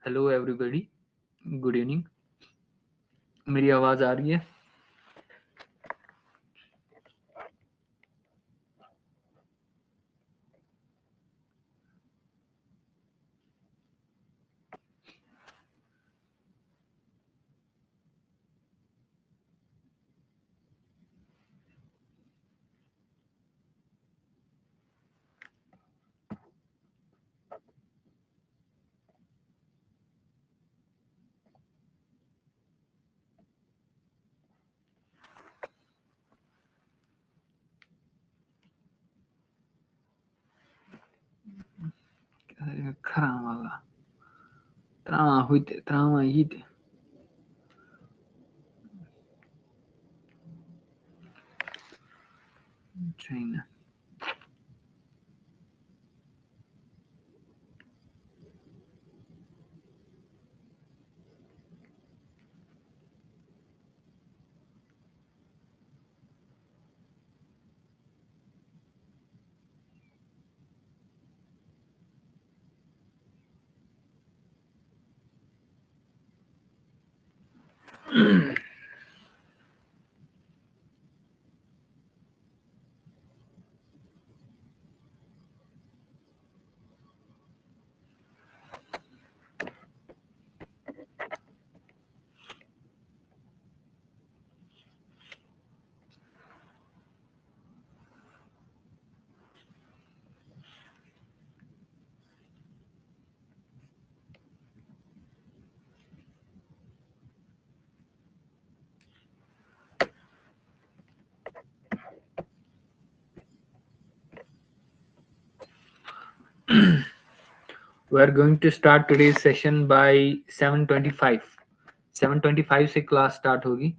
Hello everybody, good evening. मेरी आवाज़ आ रही है? Karamaga. Trama huite, trama yite. China. We are going to start today's session by 7:25. 7:25 से class start होगी।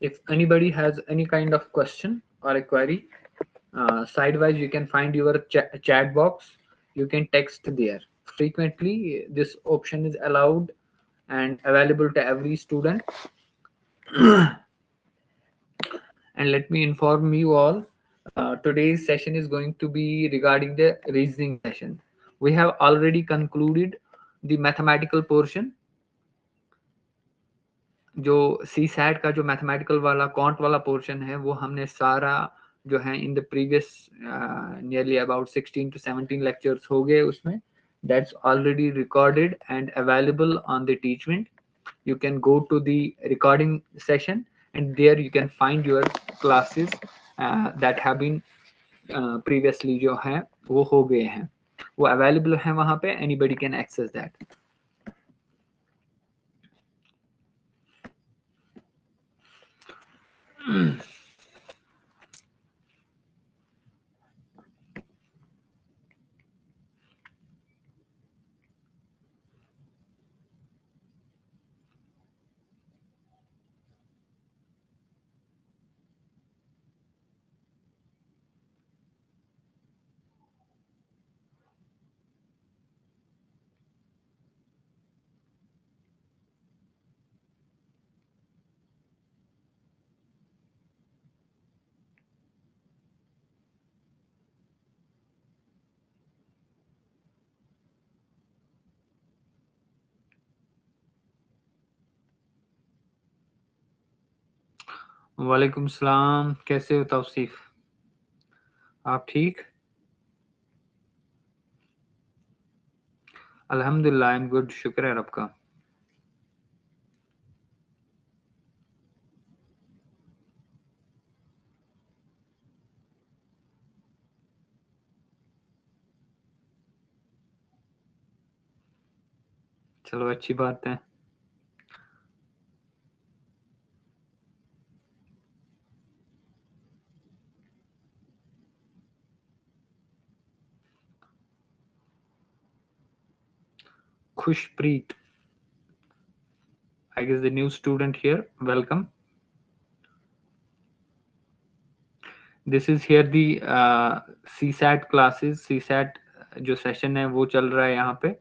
If anybody has any kind of question or a query, sidewise you can find your chat box. You can text there. Frequently, this option is allowed and available to every student. And let me inform you all, today's session is going to be regarding the reasoning session. We have already concluded the mathematical portion. जो C SAT का जो mathematical वाला can't वाला portion है वो हमने सारा जो है in the previous nearly about 16 to 17 lectures हो गए उसमें. That's already recorded and available on the Teachment. You can go to the recording session and there you can find your classes that have been previously जो है वो हो गए हैं, वो available है वहाँ पे. Anybody can access that. वालेकुम सलाम, कैसे हो तौसीफ? आप ठीक? अल्हम्दुलिल्लाह, आई एम गुड, शुक्र है रब का. चलो अच्छी बात है. Khushpreet, I guess the new student here. Welcome. This is here the CSAT classes. CSAT जो session है वो चल रहा है यहाँ पे.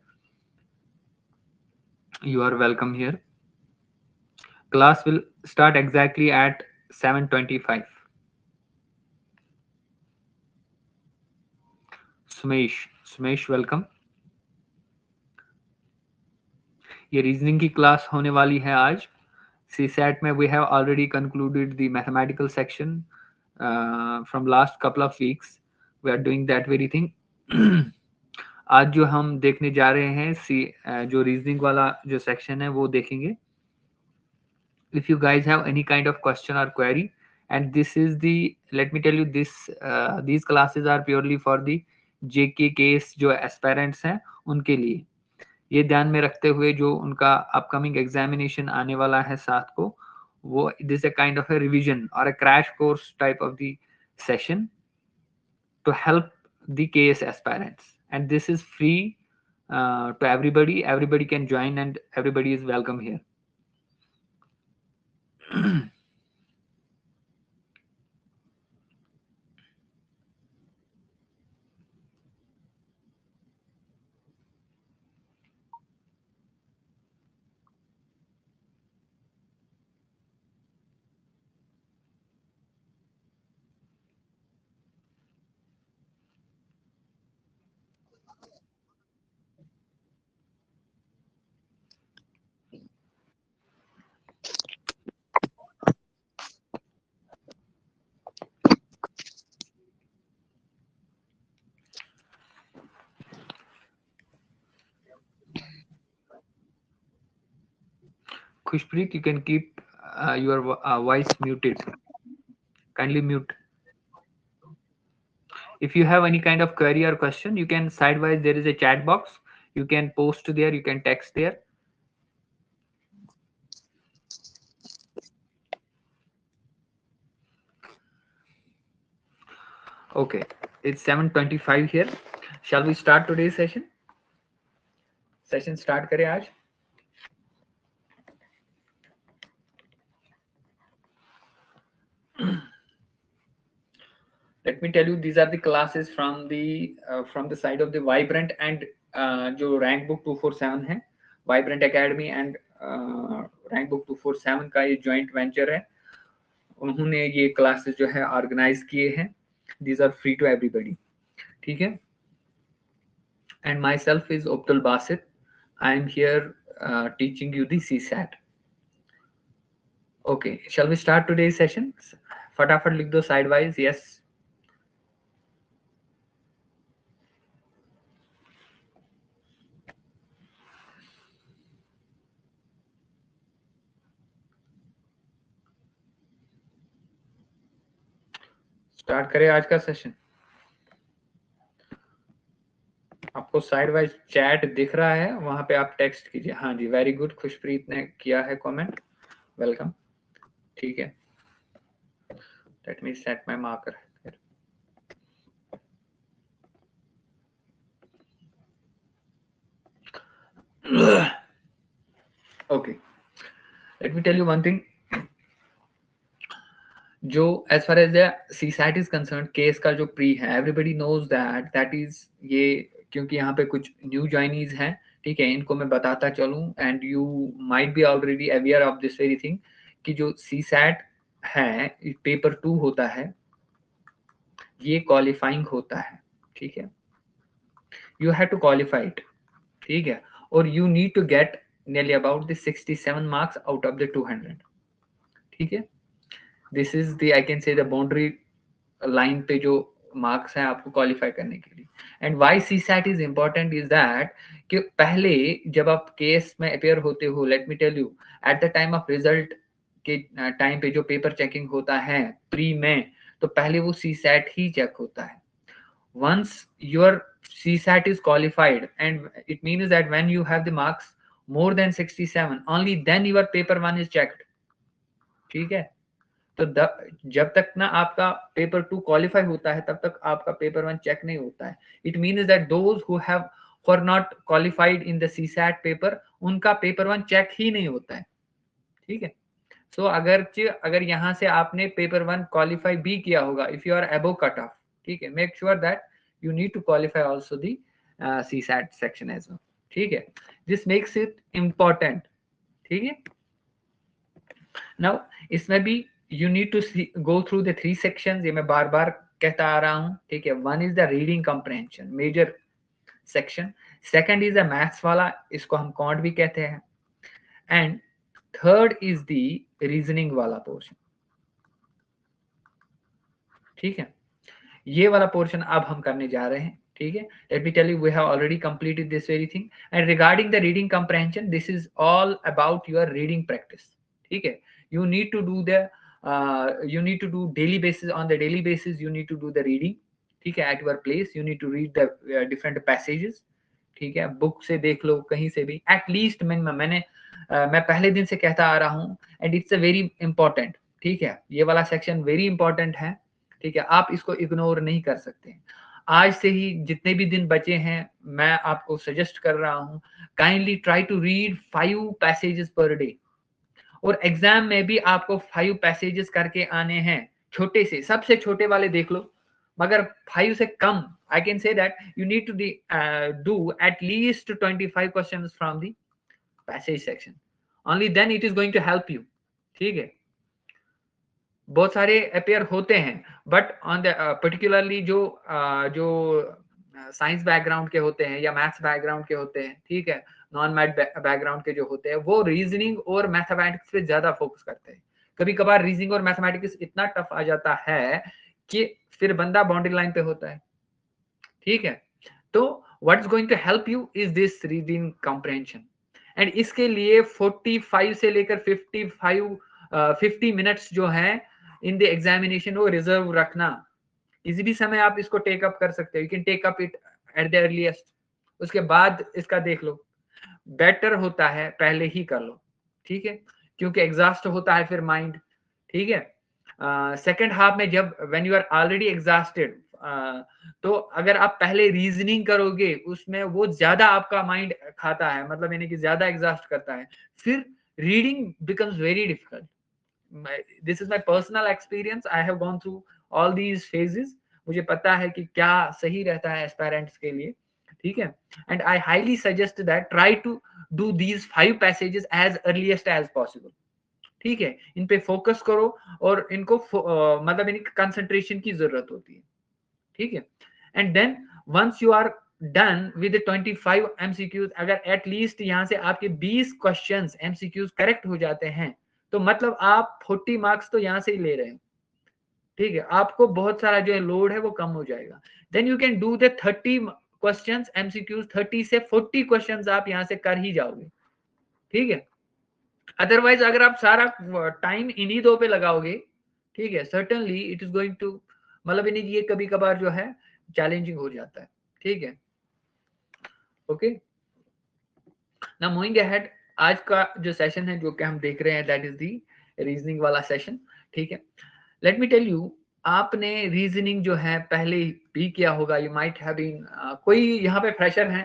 You are welcome here. Class will start exactly at 7:25. Sumesh, welcome. ये रीजनिंग की क्लास होने वाली है आज. CSAT में we have already concluded the mathematical section from last couple of weeks. We are doing that very thing. आज जो हम देखने जा रहे हैं जो रीजनिंग वाला जो सेक्शन है वो देखेंगे. If you guys have any kind of question or query, and this is the, let me tell you, these classes are purely for the JK case जो aspirants हैं उनके लिए. ये ध्यान में रखते हुए जो उनका अपकमिंग एग्जामिनेशन आने वाला है 7 को, वो this a kind of a revision or a crash course type of the session to help the KS aspirants, and this is free to everybody can join and everybody is welcome here. Khushpreet, you can keep your voice muted. Kindly mute. If you have any kind of query or question, you can sidewise, there is a chat box. You can post there, you can text there. Okay, it's 7:25 here. Shall we start today's session? Session start करें आज. Let me tell you, these are the classes from the side of the Vibrant and जो Rank Book 247 है, Vibrant Academy and Rank Book 247 का ये joint venture है. उन्होंने ये classes जो है ऑर्गेनाइज किए हैं. These are free to everybody. ठीक है. And myself is Optal Basit. I am here teaching you the CSAT. Okay, shall we start today's session? फटाफट लिख दो sidewise. Yes. स्टार्ट करें आज का सेशन. आपको साइड वाइज चैट दिख रहा है, वहां पे आप टेक्स्ट कीजिए. हाँ जी, वेरी गुड. खुशप्रीत ने किया है कमेंट. वेलकम. ठीक है. Let me set my marker. Okay, let me tell you one thing. जो as far as CSAT is concern, case का जो प्री है, एवरीबडी नोज दैट इज ये, क्योंकि यहाँ पे कुछ न्यू ज्वाइनीज हैं. ठीक है, इनको मैं बताता चलूं and you might be already aware of this very thing कि जो CSAT है पेपर 2 होता है, ये क्वालिफाइंग होता है. ठीक है, you have to qualify it. ठीक है, और you need to get nearly about the 67 marks out of the 200. ठीक है, this is the, I can say the boundary line पे जो मार्क्स हैं आपको क्वालिफाई करने के लिए. And why CSAT is important is that कि पहले जब आप केस में अपेयर होते हो, let me tell you, at the time of result के टाइम पे जो पेपर चेकिंग होता है प्री में, तो पहले वो CSAT ही चेक होता है. Once your CSAT is qualified, and it means that when you have the marks more than 67, only then your paper 1 is checked. ठीक है, तो जब तक ना आपका पेपर 2 क्वालिफाई होता है, तब तक आपका पेपर 1 चेक नहीं होता है. It means that those who have for not qualified in the CSAT paper, उनका पेपर 1 चेक ही नहीं होता है, ठीक है। सो अगर यहाँ से आपने पेपर 1 क्वालिफाई भी किया होगा, if you are above cut off, ठीक है, make sure that you need to qualify also the CSAT section as well, ठीक है। दिस मेक्स इट इम्पोर्टेंट, ठीक है। नाउ इसमें भी you need to go through the 3 sections, ये मैं बार बार कहता आ रहा हूं, ठीक है। 1 is the reading comprehension major section, second is the maths वाला, इसको हम कॉन्ट भी कहते हैं, and third is the reasoning वाला पोर्शन, ठीक है। ये वाला पोर्शन अब हम करने जा रहे हैं, ठीक है। Let me tell you we have already completed this very thing, and regarding the reading comprehension this is all about your reading practice, ठीक है। You need to do the you need to do daily basis, on the daily basis you need to do the reading, ठीक है, at your place you need to read the different passages, ठीक है। Book से देख लो, कहीं से भी, at least मैं पहले दिन से कहता आ रहा हूँ, and it's a very important, ठीक है। ये वाला सेक्शन वेरी इंपॉर्टेंट है, ठीक है, आप इसको इग्नोर नहीं कर सकते। आज से ही जितने भी दिन बचे हैं, मैं आपको सजेस्ट कर रहा हूँ, kindly try to read 5 passages per day, और एग्जाम में भी आपको 5 पैसेजेस करके आने हैं, छोटे से, सबसे छोटे वाले देख लो, मगर 5 से कम, I can say that you need to do at least 25 questions from the passage section, only then it is going to help you, ठीक है। बहुत सारे अपेयर होते हैं, बट ऑन द पर्टिकुलरली जो साइंस बैकग्राउंड के होते हैं या मैथ्स बैकग्राउंड के होते हैं, ठीक है, नॉन मैथ बैकग्राउंड के जो होते हैं, वो रीजनिंग और मैथमेटिक्स पे ज्यादा फोकस करते हैं। कभी कभार रीजनिंग और मैथमेटिक्स इतना टफ आ जाता है कि फिर बंदा बाउंड्री लाइन पे होता है, ठीक है। तो what's going to help you is this reading comprehension, and इसके लिए 45 से लेकर 50 मिनट्स जो है इन द एग्जामिनेशन, वो रिजर्व रखना। किसी भी समय आप इसको टेक अप कर सकते हो, you can take up it at the earliest, उसके बाद इसका देख लो। बेटर होता है पहले ही कर लो, ठीक है, क्योंकि एग्जॉस्ट होता है फिर माइंड, ठीक है। सेकंड हाफ में जब when you are already exhausted, तो अगर आप पहले रीजनिंग करोगे, उसमें वो ज्यादा आपका माइंड खाता है, मतलब यानी कि ज्यादा एग्जॉस्ट करता है, फिर reading becomes very difficult. This is my personal experience, I have gone through all these phases, मुझे पता है कि क्या सही रहता है एस्पायरेंट्स के लिए, ठीक है। And I highly suggest that try to do these 5 passages as earliest as possible, ठीक है। इन पे फोकस करो, और इनको मतलब इनकी कंसंट्रेशन की जरूरत होती है, ठीक है। And then once you are done with 25 MCQs, अगर एटलीस्ट यहाँ से आपके 20 क्वेश्चंस एमसीक्यूज करेक्ट हो जाते हैं, तो मतलब आप 40 मार्क्स तो यहाँ से ही ले रहे हैं, ठीक है। आपको बहुत सारा जो है लोड है वो कम हो जाएगा। Then you can do the 30 questions MCQs, 30 से 40 क्वेश्चंस आप यहाँ से कर ही जाओगे, ठीक है। अदरवाइज अगर आप सारा टाइम इन्हीं 2 पे लगाओगे, ठीक है, certainly it is going to, मतलब इन्हीं ये कभी कभार जो है चैलेंजिंग हो जाता है, ठीक है। ओके, नाउ मूविंग अहेड, आज का जो सेशन है जो कि हम देख रहे हैं, दैट इज दी रीजनिंग वाला सेशन, ठीक है। लेट मी टेल यू, आपने रीजनिंग जो है पहले भी किया होगा, यू माइट हैव बीन, कोई यहाँ पे फ्रेशर है?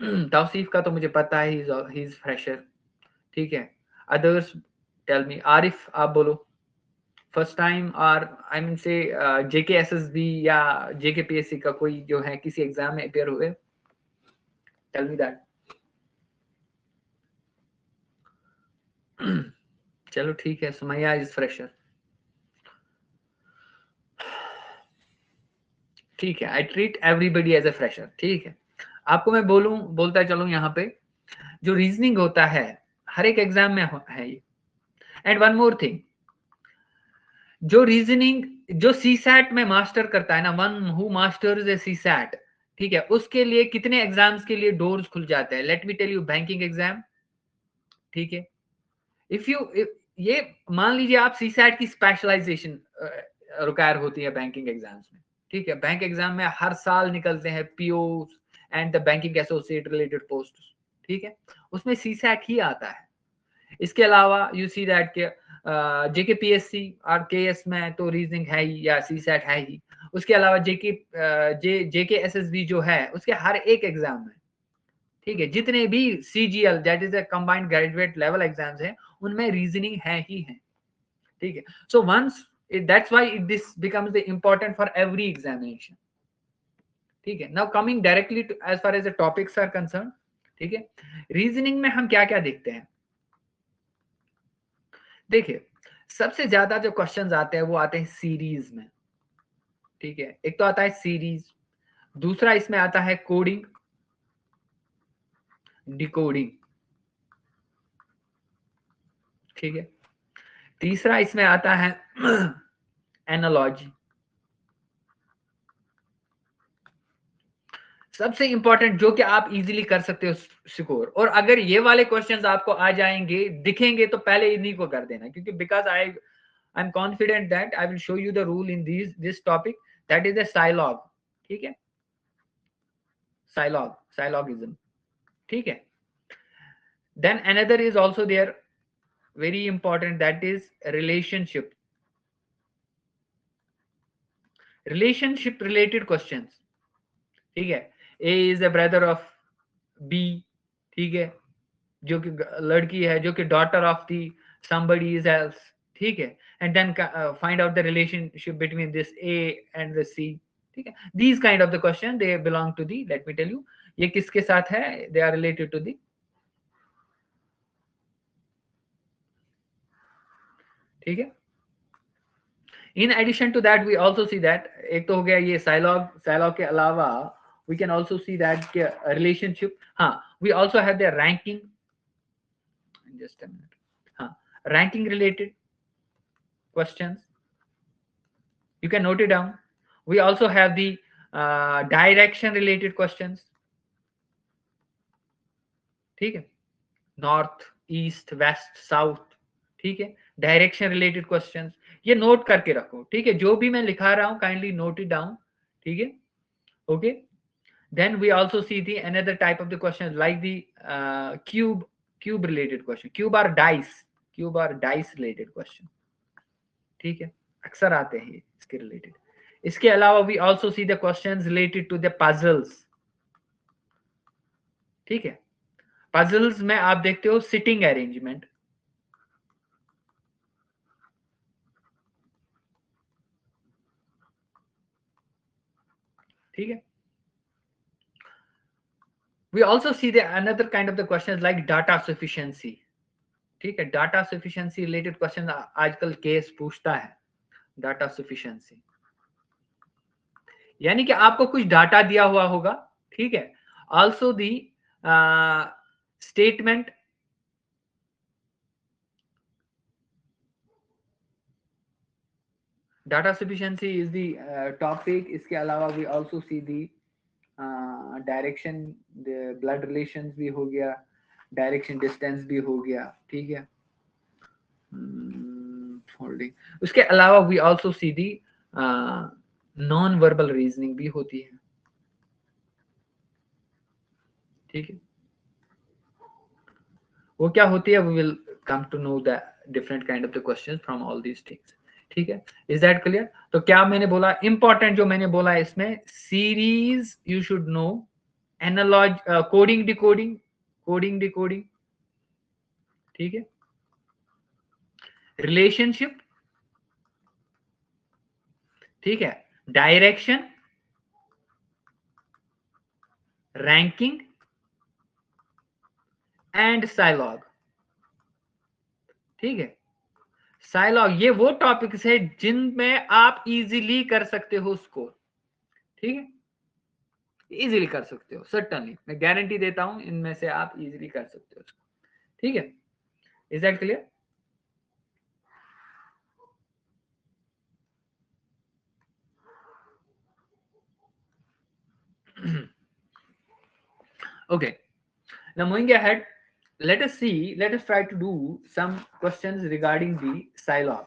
तौसीफ का तो मुझे पता है, ही इज फ्रेशर, ठीक है। अदर्स टेल मी, आरिफ आप बोलो, फर्स्ट टाइम, और आई मीन से जेकेएसएसबी या जेकेपीएससी का कोई जो है किसी एग्जाम में अपेयर हुए, टेल मी दैट। चलो ठीक है, सुमैया इज फ्रेशर, ठीक है, I treat everybody as a fresher, ठीक है। आपको मैं बोलता चलूं, यहाँ पे जो रीजनिंग होता है हर एक एग्जाम में है ये। एंड वन मोर थिंग, जो रीजनिंग जो सीसैट में मास्टर करता है ना, one who masters A CSAT, ठीक है, उसके लिए कितने एग्जाम्स के लिए डोर्स खुल जाते हैं। Let me tell you, banking exam, ठीक है, इफ यू ये मान लीजिए आप सीसैट की स्पेशलाइजेशन रिक्वायर होती है बैंकिंग एग्जाम्स में, ठीक है। बैंक एग्जाम में हर साल निकलते हैं PO and the banking associate related post, ठीक है, उसमें सीसैट ही आता है। इसके अलावा यू सी दैट के JKPSC और KS में तो रीजनिंग है ही या CSAT है ही, उसके अलावा JKSSB जो है उसके हर एक एग्जाम में, ठीक है, जितने भी CGL that is a combined graduate level exams हैं उनमें रीजनिंग है ही है, ठीक है। So once that's why this becomes the important for every examination, ठीक है। Now coming directly to as far as the topics are concern, ठीक है, रीजनिंग में हम क्या क्या देखते हैं। देखिए सबसे ज्यादा जो क्वेश्चंस आते हैं वो आते हैं सीरीज में, ठीक है। एक तो आता है सीरीज, दूसरा इसमें आता है कोडिंग डिकोडिंग, ठीक है। तीसरा इसमें आता है एनालॉजी। सबसे इंपॉर्टेंट जो कि आप इजीली कर सकते हो स्कोर, और अगर ये वाले क्वेश्चंस आपको आ जाएंगे दिखेंगे तो पहले इन्हीं को कर देना, क्योंकि because I am confident that I will show you the rule in this topic, that is the syllog, ठीक है, साइलॉगिज्म, ठीक है। Then another is also there very important, that is relationship related questions, ठीक है। A is a brother of B, ठीक है, जो कि लड़की है जो कि daughter of the somebody is else, ठीक है, and then find out the relationship between this A and the C, ठीक है। these kind of the question they belong to the, let me tell you ये किसके साथ है, they are related to the, ठीक है। In addition to that we also see that एक तो हो गया ये साइलॉग के अलावा we can also see that relationship, हाँ we also have the ranking, just a minute, हाँ ranking related questions, you can note it down. We also have the direction related questions, ठीक है, नॉर्थ ईस्ट वेस्ट साउथ, ठीक है, direction related questions, ये note करके रखो, ठीक है, जो भी मैं लिखा रहा हूं काइंडली नोट इट डाउन, ठीक है, okay. Then we also see the another type of the questions like the cube related question, cube or dice related question, ठीक है, अक्सर आते हैं इसके रिलेटेड। इसके अलावा we also see the questions related to the puzzles, ठीक है। puzzles में आप देखते हो sitting arrangement, ठीक है। we also see the another kind of the questions like data sufficiency, ठीक है, डाटा सफिशिएंसी रिलेटेड क्वेश्चन आजकल केस पूछता है, डाटा सफिशिएंसी यानी कि आपको कुछ डाटा दिया हुआ होगा, ठीक है, also the statement, data sufficiency is the topic. इसके अलावा we also see the direction blood relations भी हो गया, डायरेक्शन डिस्टेंस भी हो गया, ठीक है, होल्डिंग। उसके अलावा we also see the non verbal reasoning भी होती है, ठीक है, वो क्या होती है, we will come to know the different kind of the questions from all these things, ठीक है। Is that clear? तो क्या मैंने बोला इंपॉर्टेंट जो मैंने बोला इसमें, series you should know, analogies coding decoding, ठीक है, रिलेशनशिप, ठीक है, डायरेक्शन, रैंकिंग एंड साइलॉग, ठीक है। साइलॉग ये वो टॉपिक्स है जिनमें आप इजीली कर सकते हो स्कोर, ठीक है, इजीली कर सकते हो, सर्टनली मैं गारंटी देता हूं इनमें से आप इजीली कर सकते हो, ठीक है। Is that clear? Okay, now moving ahead, let us try to do some questions regarding the Scilab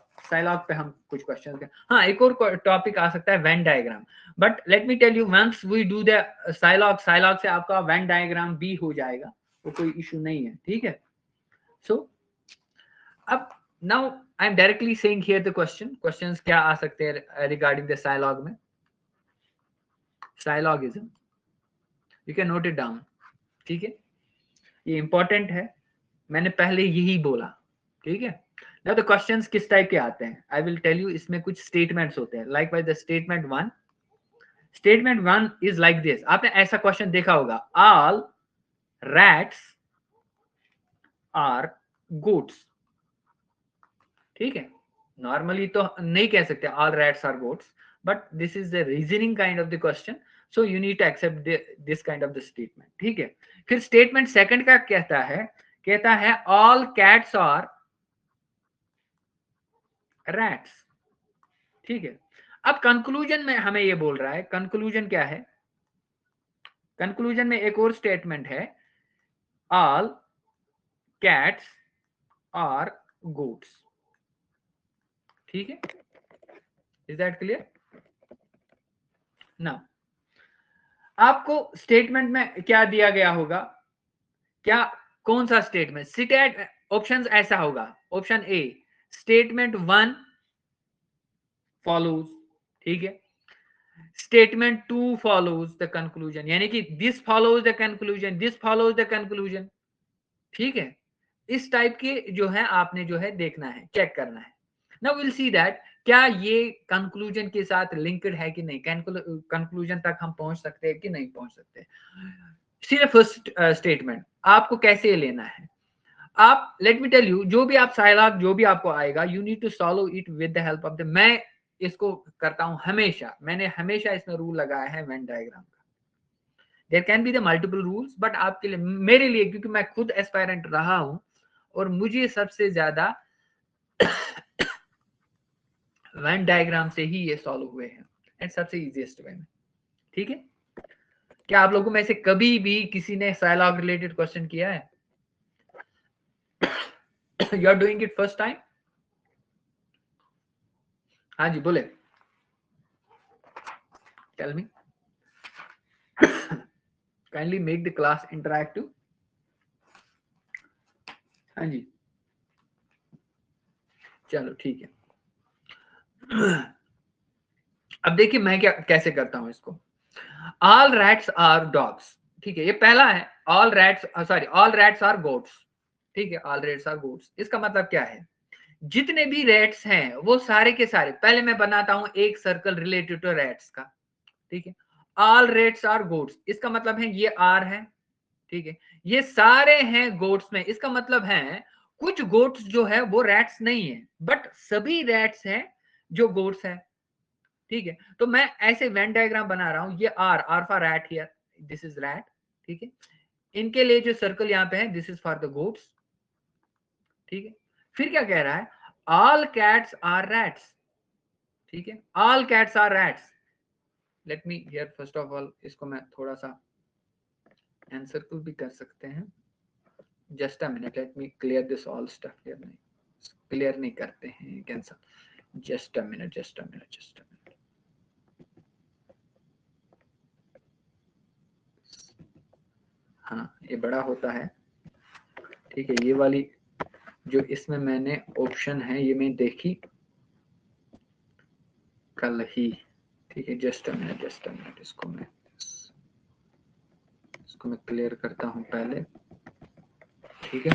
पे हम कुछ क्वेश्चन के, हाँ एक और टॉपिक आ सकता है Venn diagram, but let me tell you once we do the syllogism से आपका वेन डायग्राम भी हो जाएगा, वो कोई इशू नहीं है, ठीक है। सो अब now I am directly saying here the questions क्या आ सकते हैं रिगार्डिंग द साइलॉग में. Syllogism, you can note it down. ठीक है, ये इंपॉर्टेंट है, मैंने पहले यही बोला. ठीक है, नाउ द क्वेश्चंस किस टाइप के आते हैं, आई विल टेल यू. इसमें कुछ स्टेटमेंट्स होते हैं, like by the statement one. Statement one is like this. आपने ऐसा क्वेश्चन देखा होगा, ऑल रैट्स आर गोट्स. ठीक है, नॉर्मली तो नहीं कह सकते all rats are goats, but this is the reasoning kind of the question, so you need to accept this kind of the statement. ठीक है, फिर स्टेटमेंट सेकंड का कहता है ऑल कैट्स आर रैट्स. ठीक है, अब कंक्लूजन में हमें ये बोल रहा है, कंक्लूजन क्या है, कंक्लूजन में एक और स्टेटमेंट है, ऑल कैट्स आर गोट्स. ठीक है, इज दैट क्लियर? नाउ आपको स्टेटमेंट में क्या दिया गया होगा, क्या कौन सा स्टेटमेंट, सिटेट ऑप्शन ऐसा होगा. Option A, statement one follows. ठीक है, statement two follows the conclusion, यानी कि this follows the conclusion, this follows the conclusion. ठीक है, इस टाइप के जो है आपने जो है देखना है, चेक करना है. नाउ विल सी दैट क्या ये कंक्लूजन के साथ लिंक्ड है कि नहीं, कंक्लूजन तक हम पहुंच सकते हैं कि नहीं पहुंच सकते. सिर्फ फर्स्ट स्टेटमेंट आपको कैसे लेना है, आप लेट मी टेल यू, जो भी आप साइलॉग जो भी आपको आएगा, you need to solve it with the help of the, मैं इसको करता हूं हमेशा, मैंने हमेशा इसमें रूल लगाया है वेन डायग्राम का. There can be the multiple rules, but आपके लिए, मेरे लिए, क्योंकि मैं खुद एस्पायरेंट रहा हूं और मुझे सबसे ज्यादा वेन डायग्राम से ही ये सॉल्व हुए हैं एंड सबसे इजीएस्ट वे में. ठीक है, क्या आप लोगों में से कभी भी किसी ने साइलॉग रिलेटेड क्वेश्चन किया है? You are doing it first time? हाँ जी बोले, tell me. Kindly make the class interactive. हाँ जी, चलो ठीक है. अब देखिए मैं क्या कैसे करता हूं इसको. All rats are dogs. ठीक है, ये पहला है, all rats, sorry, all rats are goats. ठीक है, ऑल रैट्स आर गोट्स, इसका मतलब क्या है, जितने भी रैट्स हैं वो सारे के सारे, पहले मैं बनाता हूं एक सर्कल रिलेटेड टू रैट्स का. ठीक है, ऑल रैट्स आर गोट्स, इसका मतलब है ये आर है. ठीक है, ये सारे हैं गोट्स में, इसका मतलब है कुछ गोट्स जो है वो रैट्स नहीं है, बट सभी रैट्स हैं जो गोट्स है. ठीक है, तो मैं ऐसे वेन डायग्राम बना रहा हूं, ये are for rat here, this is rat. ठीक है, इनके लिए जो सर्कल यहाँ पे है, this is for the goats. ठीक है, फिर क्या कह रहा है, ऑल कैट्स आर रैट्स. ठीक है, all cats are rats. Let me here first of all, इसको मैं थोड़ा सा एनसर्कल भी कर सकते हैं. Just a minute, let me clear this all stuff here. नहीं, क्लियर नहीं करते हैं, cancel. Just a minute, just a minute, just a minute. हाँ, ये बड़ा होता है. ठीक है, ये वाली जो इसमें मैंने ऑप्शन है, ये मैं देखी कल ही. ठीक है, just a minute, just a minute, इसको मैं क्लियर करता हूं पहले. ठीक है,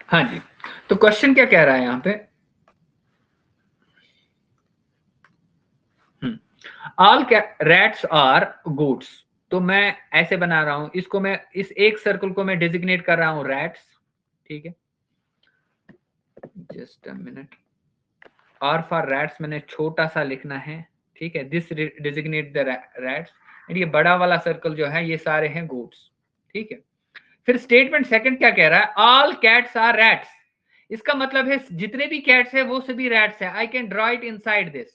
हाँ जी, तो क्वेश्चन क्या कह रहा है यहाँ पे, ऑल रैट्स आर गोट्स. तो मैं ऐसे बना रहा हूं इसको, मैं इस एक सर्कल को मैं डेजिग्नेट कर रहा हूं रैट्स. ठीक है, just a minute, are for rats मैंने छोटा सा लिखना है. ठीक है, this designate the rats, and ये बड़ा वाला सर्कल जो है ये सारे हैं गोट्स. ठीक है, फिर स्टेटमेंट सेकंड क्या कह रहा है, ऑल कैट्स आर रैट्स. इसका मतलब है जितने भी कैट्स है वो सभी रैट्स है. I can draw it inside this.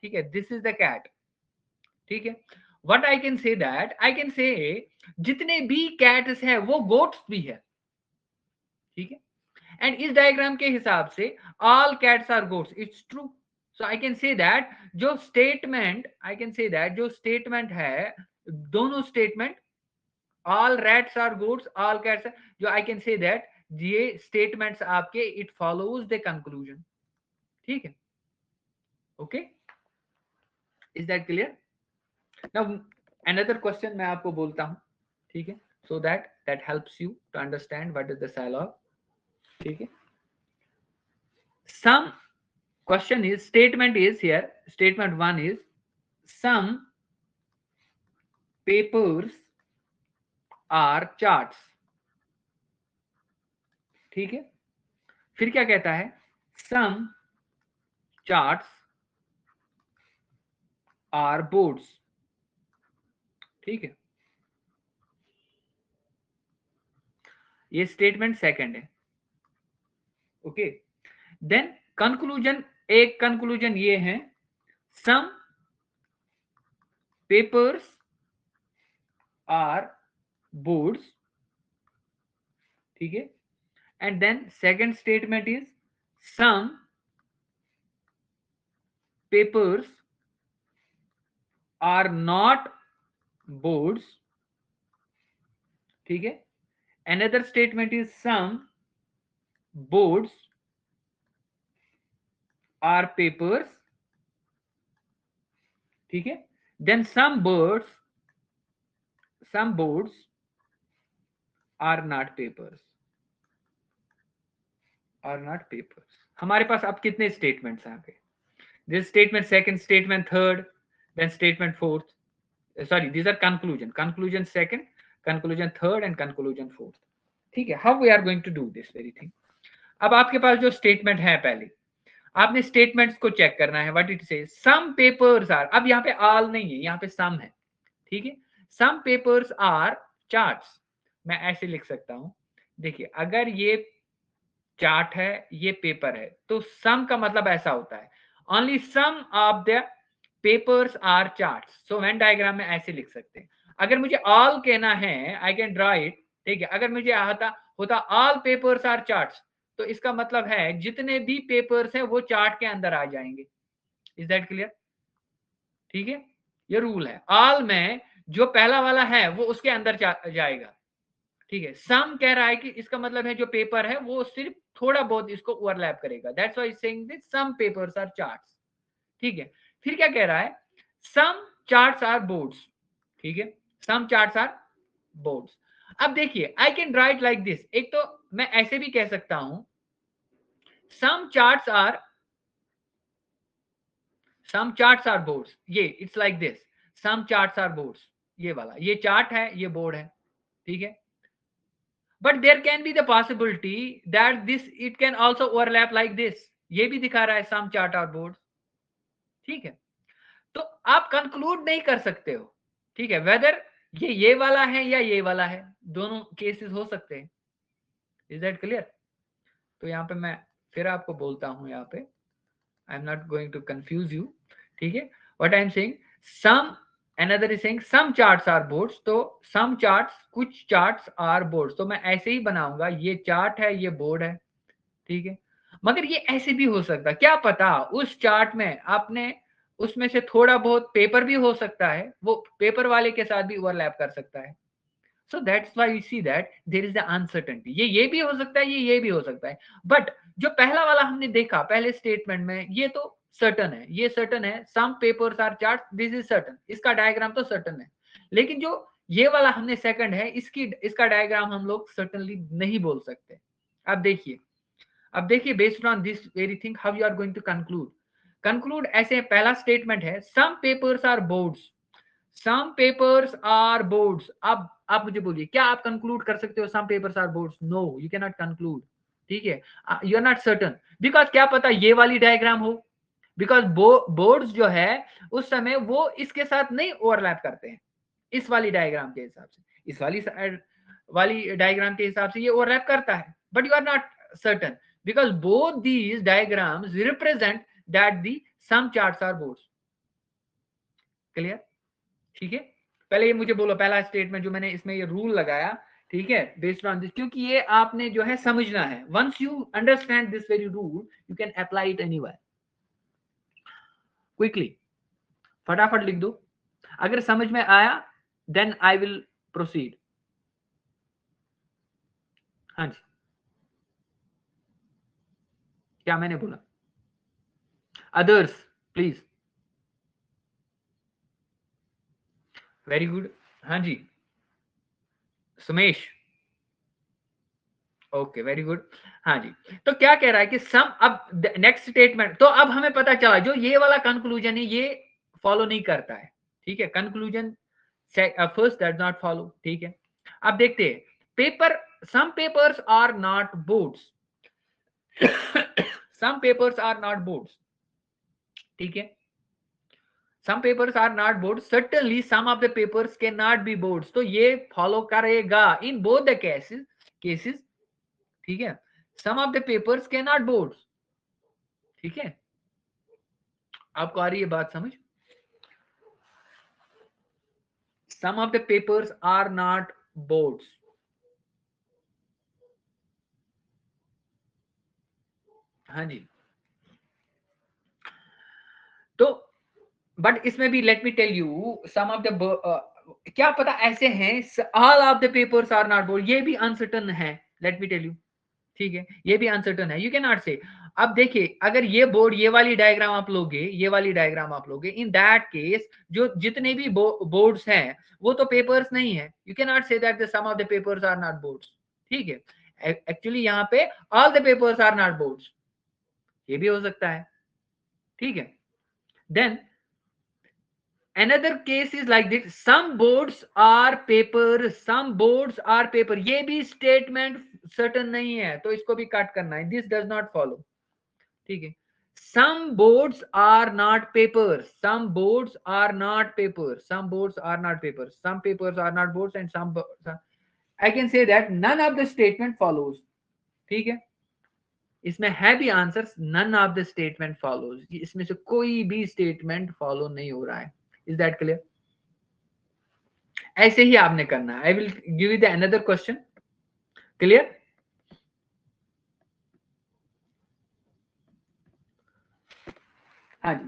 ठीक है, दिस इज द कैट. ठीक है, what I can say that, I can से जितने भी कैट्स है वो गोट्स भी है. ठीक है, एंड इस डायग्राम के हिसाब से all cats are goats, it's true. So I can say that जो statement, I can say that जो स्टेटमेंट है, दोनों statement all rats are goats, all cats, जो आई कैन से दैट ये स्टेटमेंट्स आपके इट फॉलोज द कंक्लूजन। ठीक है, okay, is that clear? Now another question मैं आपको बोलता हूं, ठीक है, so that helps you to understand what is the dialogue. ठीक है, some question is, statement is here, statement 1 is some papers are charts। ठीक है, फिर क्या कहता है, some charts are boards। ठीक है, ये स्टेटमेंट सेकंड है। ओके, देन कंक्लूजन, एक कंक्लूजन ये है, some papers are boards। ठीक है, and then second statement is some papers are not boards। ठीक है, another statement is some boards are papers। ठीक है, then some boards are not papers, are not papers। हमारे पास अब कितने स्टेटमेंट्स आ गए, this statement second, statement third, then statement fourth, sorry these are conclusion second, conclusion third and conclusion fourth। ठीक है, how we are going to do this very thing। अब आपके पास जो statement है, पहले आपने स्टेटमेंट्स को चेक करना है, व्हाट इट से, सम पेपर्स आर, अब यहाँ पे ऑल नहीं है, यहाँ पे सम है। ठीक है, सम पेपर्स आर चार्ट्स, मैं ऐसे लिख सकता हूं, देखिए अगर ये चार्ट है, ये पेपर है, तो सम का मतलब ऐसा होता है only some of the papers are charts. So Venn diagram में ऐसे लिख सकते हैं। अगर मुझे ऑल कहना है, आई कैन ड्रॉ इट। ठीक है, अगर मुझे होता ऑल पेपर्स आर चार्ट्स, तो इसका मतलब है जितने भी पेपर्स हैं वो चार्ट के अंदर आ जाएंगे। Is that clear? ठीक है, ये रूल है, ऑल में जो पहला वाला है वो उसके अंदर जाएगा। ठीक है, सम कह रहा है कि इसका मतलब है जो पेपर है वो सिर्फ थोड़ा बहुत इसको ओवरलैप करेगा, that's why saying this some papers are charts. ठीक है, फिर क्या कह रहा है, सम चार्ट्स आर बोर्ड्स। ठीक है, सम चार्ट्स आर बोर्ड्स। अब देखिए I can write like this, एक तो मैं ऐसे भी कह सकता हूं, सम चार्ट्स आर बोर्ड्स, ये it's like this, some charts are boards, ये वाला, ये चार्ट है, ये बोर्ड है। ठीक है, but there can be the possibility that this it can also overlap like this, ये भी दिखा रहा है some chart or board। ठीक है, तो आप कंक्लूड नहीं कर सकते हो, ठीक है, वेदर ये वाला है या ये वाला है, दोनों केसेस हो सकते हैं। Is that clear? तो यहाँ पे मैं फिर आपको बोलता हूं, यहाँ पे I am not going to confuse you. ठीक है, what I am saying, some another is saying some charts are boards, तो some charts, कुछ charts are boards, तो मैं ऐसे ही बनाऊंगा, ये चार्ट है, ये बोर्ड है। ठीक है, मगर ये ऐसे भी हो सकता, क्या पता उस चार्ट में आपने उसमें से थोड़ा बहुत पेपर भी हो सकता है, वो पेपर वाले के साथ भी ओवरलैप कर सकता है। So that's why you see that there is the uncertainty, ये भी हो सकता है, ये भी हो सकता है, बट जो पहला वाला हमने देखा पहले स्टेटमेंट में, ये तो सर्टन है, ये सर्टन है, some papers are chart, this is certain, इसका डायग्राम तो सर्टन है। लेकिन जो ये वाला हमने सेकंड है, इसका डायग्राम हम लोग सर्टनली नहीं बोल सकते। अब देखिए based on this very thing how you are going to conclude ऐसे, पहला स्टेटमेंट है some papers are boards, some papers are boards. अब आप मुझे बोलिए, क्या आप कंक्लूड कर सकते हो some papers are boards? No, you can not conclude. ठीक है, you are not certain, because क्या पता ये वाली डायग्राम हो, बिकॉज बोर्ड्स जो है उस समय वो इसके साथ नहीं ओवरलैप करते हैं, इस वाली डायग्राम के हिसाब से, इस वाली डायग्राम के हिसाब से ये ओवरलैप करता है, but you are not certain because both these diagrams represent that the some charts are boards। Clear? ठीक है, पहले ये मुझे बोलो, पहला स्टेटमेंट जो मैंने इसमें ये रूल लगाया, ठीक है, बेस्ड ऑन दिस, क्योंकि ये आपने जो है समझना है. Once you understand this very rule you can apply it anywhere. Quickly फटाफट लिख दो. अगर समझ में आया देन आई विल प्रोसीड. हाँ जी, क्या मैंने बोला? Others please. Very good. हाँ जी, सुमेश. Okay, very good. हाँ जी, तो क्या कह रहा है कि सम, अब नेक्स्ट स्टेटमेंट, तो अब हमें पता चला जो ये वाला कंक्लूजन है ये फॉलो नहीं करता है. ठीक है, conclusion first that not follow. ठीक है, अब देखते हैं. Paper, some papers are not boards. Some papers are not boards. ठीक है, some papers are not boards, certainly some of the papers cannot be boards. तो ये फॉलो करेगा in both the cases. ठीक है, some of the papers cannot boards. ठीक है, आपको आ रही है बात समझ? some of the papers are not boards. हाँ जी, तो बट इसमें भी let me tell you some of the, क्या पता ऐसे हैं all of the papers are not board, ये भी अनसर्टन है. Let me tell you. ठीक है, ये भी अनसर्टन है, यू कैन नॉट से. अब देखिए, अगर ये बोर्ड, ये वाली डायग्राम आप लोगे, ये वाली डायग्राम आप लोगे, इन दैट केस जो जितने भी बोर्ड्स हैं वो तो पेपर्स नहीं है. You can not say that the some of the papers are not boards. ठीक है, एक्चुअली यहाँ पे all the papers are not boards, ये भी हो सकता है. ठीक है, then another case is like this, some boards are paper, some boards are paper. ये भी स्टेटमेंट सर्टन नहीं है, तो इसको भी कट करना है. This does not follow. ठीक है, some boards are not papers, some boards are not papers, some boards are not papers, some papers are not boards, and some I can say that none of the statement follows. ठीक है, इसमें है भी answer, none of the statement follows, इसमें से कोई भी statement follow नहीं हो रहा है. Is that clear? ऐसे ही आपने करना है. I will give you the another question. Clear? हाँ जी,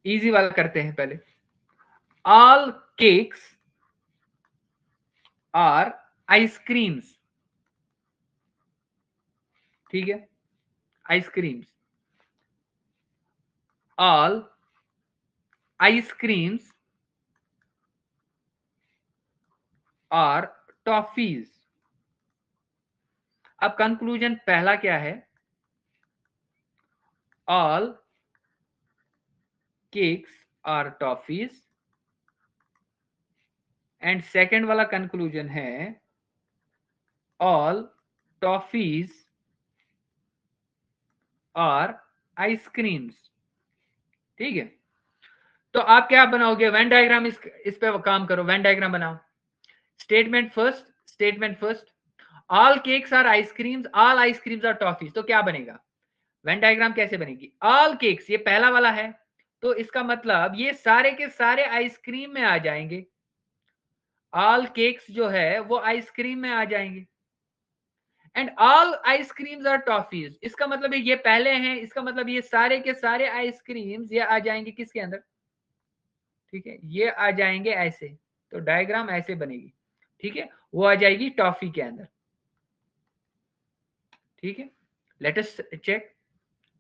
इजी वाला करते हैं पहले. All cakes are ice creams. ठीक है, ice creams. All ice creams are toffees. अब कंक्लूजन पहला क्या है? All cakes are toffees. And second वाला कंक्लूजन है ऑल टॉफीज आर आइसक्रीम्स. ठीक है, तो आप क्या बनाओगे? वेन डायग्राम, इस पे काम करो, वेन डायग्राम बनाओ. Statement first, statement first, all cakes are ice creams, all ice creams are toffees. तो क्या बनेगा? वेन डायग्राम कैसे बनेगी? ऑल केक्स, ये पहला वाला है, तो इसका मतलब ये सारे के सारे आइसक्रीम में आ जाएंगे. ऑल केक्स जो है वो आइसक्रीम में आ जाएंगे. And all ice creams are toffees, इसका मतलब ये पहले हैं, इसका मतलब ये सारे के सारे आइसक्रीम्स ये आ जाएंगे किसके अंदर? ठीक है, ये आ जाएंगे ऐसे. तो डायग्राम ऐसे बनेगी. ठीक है, वो आ जाएगी टॉफी के अंदर. ठीक है, लेट अस चेक.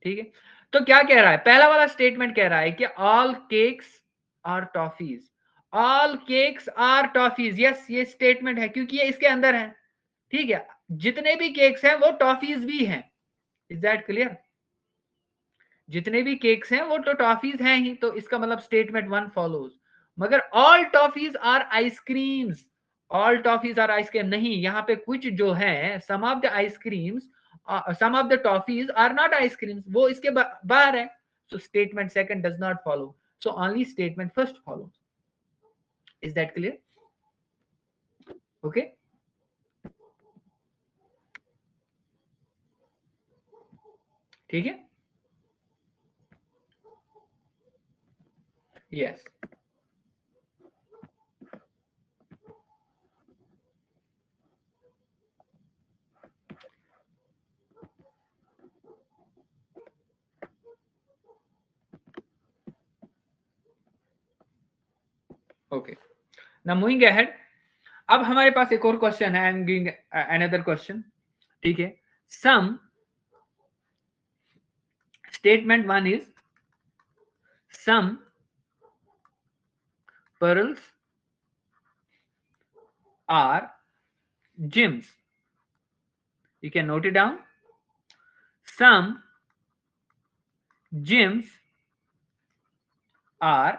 ठीक है, तो क्या कह रहा है? पहला वाला स्टेटमेंट कह रहा है कि all cakes are toffees. All cakes are toffees, yes, ये स्टेटमेंट है क्योंकि ये इसके अंदर है. ठीक है, जितने भी केक्स हैं वो टॉफीज भी हैं. Is that clear? जितने भी केक्स हैं वो तो टॉफीज हैं ही, तो इसका मतलब स्टेटमेंट वन फॉलोज. मगर all toffees are ice creams, all toffees are ice cream नहीं, यहाँ पे कुछ जो है some of the ice creams, some of the toffees are not ice creams, वो इसके बाहर है. so statement second does not follow, so only statement first follows. is that clear? okay, ठीक है. Yes. Okay. Now moving ahead. अब हमारे पास एक और क्वेश्चन है. I am giving another question. ठीक है. Some statement one is some pearls are gems. You can note it down. Some gems are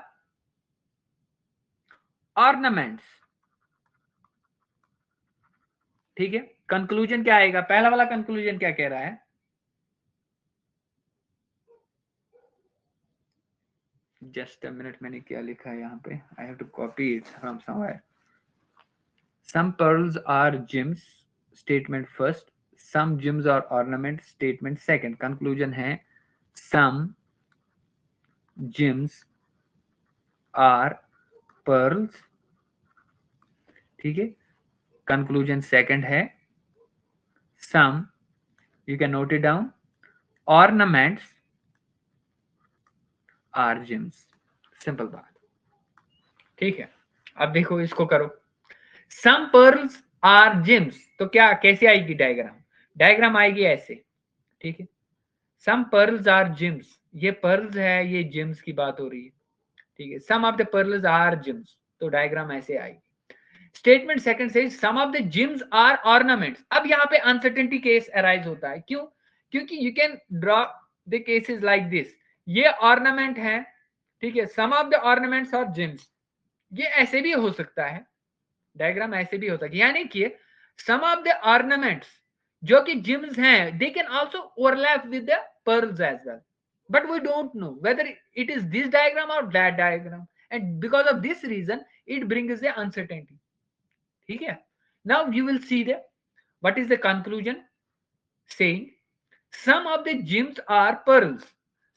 ornaments. ठीक है. कंक्लूजन क्या आएगा? पहला वाला कंक्लूजन क्या कह रहा है? जस्ट अ मिनट, मैंने क्या लिखा है यहाँ पे? I have to copy it from somewhere. Some pearls are gems statement first, some gems are ornaments statement second. Conclusion है some gems are pearls. ठीक है. कंक्लूजन सेकंड है some, you can note it down, ornaments are gems. Simple बात. ठीक है. अब देखो इसको करो. some pearls are gems, तो क्या कैसे आएगी डायग्राम? डायग्राम आएगी ऐसे. ठीक है. some pearls are gems, ये pearls है, ये gems की बात हो रही है. ठीक है. some of the pearls are gems, तो डायग्राम ऐसे आएगी. स्टेटमेंट सेकंड से some of the gems are ornaments. अब यहाँ पे अनसर्टेनिटी केस अराइज होता है. क्यों? क्योंकि you can draw the cases like this. ये ऑर्नामेंट है. ठीक है. Some of the ornaments are gems. ये ऐसे भी हो सकता है. डायग्राम ऐसे भी हो सकता है. यानी कि सम ऑफ द ऑर्नामेंट्स जो कि जिम्स हैं, they can also overlap with the pearls as well. But we don't know whether it is this diagram or that diagram, and because of this reason it brings the uncertainty. ठीक है. Now you will see the what is the conclusion, saying some of the gems are pearls.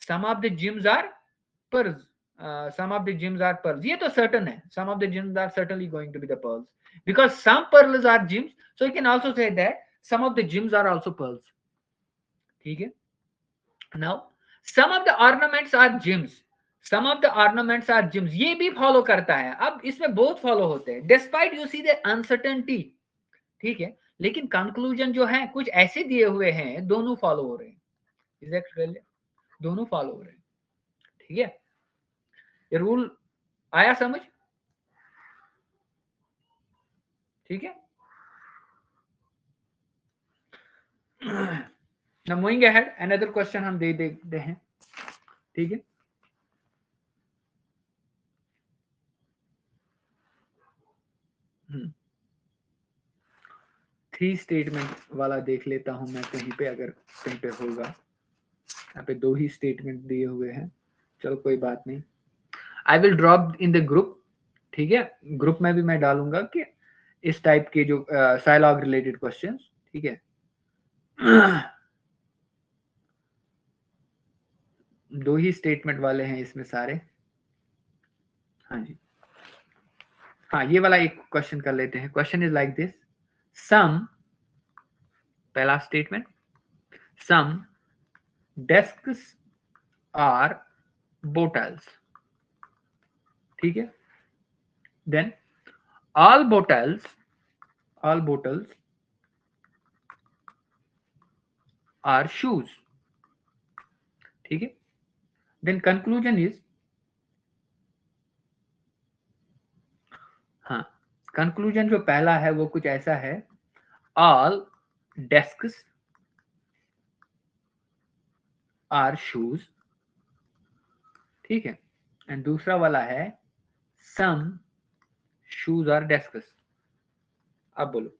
Some of the gems are pearls. Some of the gems are pearls. ये तो certain है. Some of the gems are certainly going to be the pearls, because some pearls are gems. So you can also say that some of the gems are also pearls. ठीक है. Now some of the ornaments are gems. Some of the ornaments are gems. ये भी follow करता है. अब इसमें बहुत follow होते हैं. Despite you see the uncertainty. ठीक है. लेकिन कंक्लूजन जो है कुछ ऐसे दिए हुए हैं, दोनों फॉलो हो रहे हैं. एग्जैक्ट, दोनों फॉलो हो रहे हैं. ठीक है. ये रूल आया समझ? ठीक है. Now moving ahead, another question हम दे देखते हैं. ठीक है. थ्री स्टेटमेंट वाला देख लेता हूं मैं कहीं पे, अगर कहीं पे होगा. यहाँ पे दो ही स्टेटमेंट दिए हुए हैं. चलो कोई बात नहीं. आई will drop in the group. ठीक है. ग्रुप में भी मैं डालूंगा कि इस टाइप के जो साइलॉग रिलेटेड क्वेश्चंस. ठीक है. दो ही स्टेटमेंट वाले हैं इसमें सारे. हाँ जी. हाँ, ये वाला एक क्वेश्चन कर लेते हैं. Question is like this. Some, पहला statement, some desks are bottles. ठीक है. Then all bottles are shoes. ठीक है. देन कंक्लूजन इज, हाँ, कंक्लूजन जो पहला है वो कुछ ऐसा है, all desks are shoes. ठीक है. एंड दूसरा वाला है some shoes are desks. अब बोलो.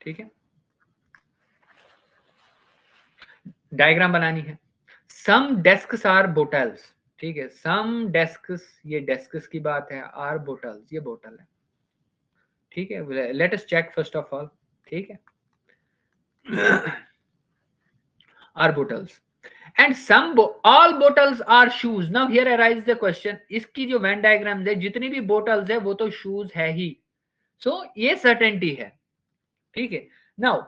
ठीक है. डायग्राम बनानी है. some desks are bottles. ठीक है. some desks, ये desks की बात है. are bottles, ये बोतल है. ठीक है. Let us check first of all. ठीक है. are bottles. And some all bottles are shoes. Now here arise the question, इसकी जो वेन डायग्राम है, जितनी भी बोटल्स है वो तो शूज है ही. सो ये सर्टेनिटी है. ठीक है. Now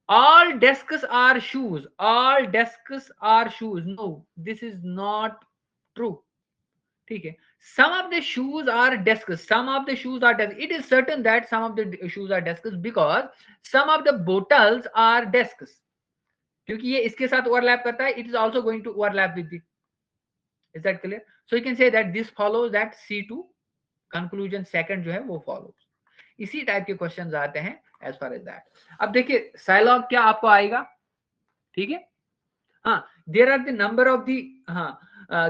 all desks are shoes, all desks are shoes. No, this is not true. ठीक है. Some of the shoes are desks, some of the shoes are desks. It is certain that some of the shoes are desks because some of the bottles are desks. क्योंकि ये इसके साथ overlap करता है, it is also going to overlap with the. Is that clear? So you can say that this follows that C2 conclusion second जो है वो follows. इसी टाइप के क्वेश्चंस आते हैं as far as that. अब देखिए साइलॉग क्या आपको आएगा. ठीक है. हाँ, there are the number of the, हाँ,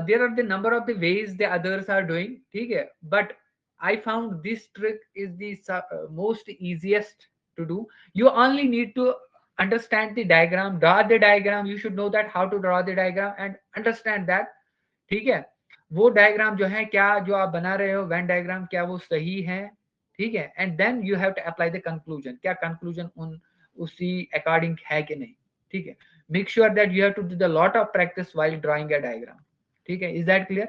there are the number of the ways the others are doing. ठीक है. But I found this trick is the most easiest to do. You only need to understand the diagram, draw the diagram. You should know that how to draw the diagram and understand that. ठीक है. वो diagram जो है, क्या जो आप बना रहे हो वेन डायग्राम, क्या वो सही है. ठीक है. And then you have to apply the conclusion, क्या कंक्लूजन उन उसी अकॉर्डिंग है कि नहीं. ठीक है. Make sure that you have to do the lot of practice while drawing a diagram. ठीक है. Is that clear?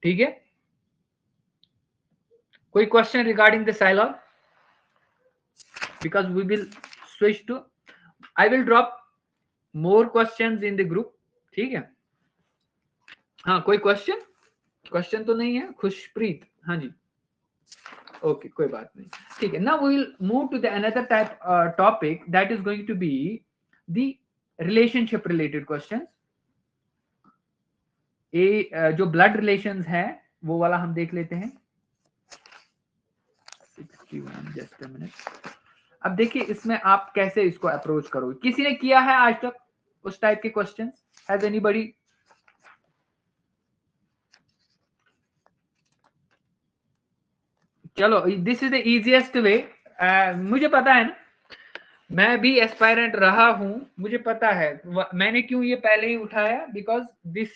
ठीक है. कोई question regarding the syllogism? Because we will switch to, I will drop more questions in the group. ठीक है. हाँ, कोई question? Question तो नहीं है. खुशप्रीत, हाँ जी. ओके, कोई बात नहीं. ठीक है. Now we will move to the another type topic that is going to be the relationship related question. ये जो ब्लड रिलेशंस है वो वाला हम देख लेते हैं. 61, जस्ट अ मिनट. अब देखिए इसमें आप कैसे इसको अप्रोच करोगे. किसी ने किया है आज तक उस टाइप के क्वेश्चन? Has anybody? चलो, this is the easiest way. मुझे पता है ना, मैं भी एस्पायरेंट रहा हूं, मुझे पता है. मैंने क्यों ये पहले ही उठाया, बिकॉज दिस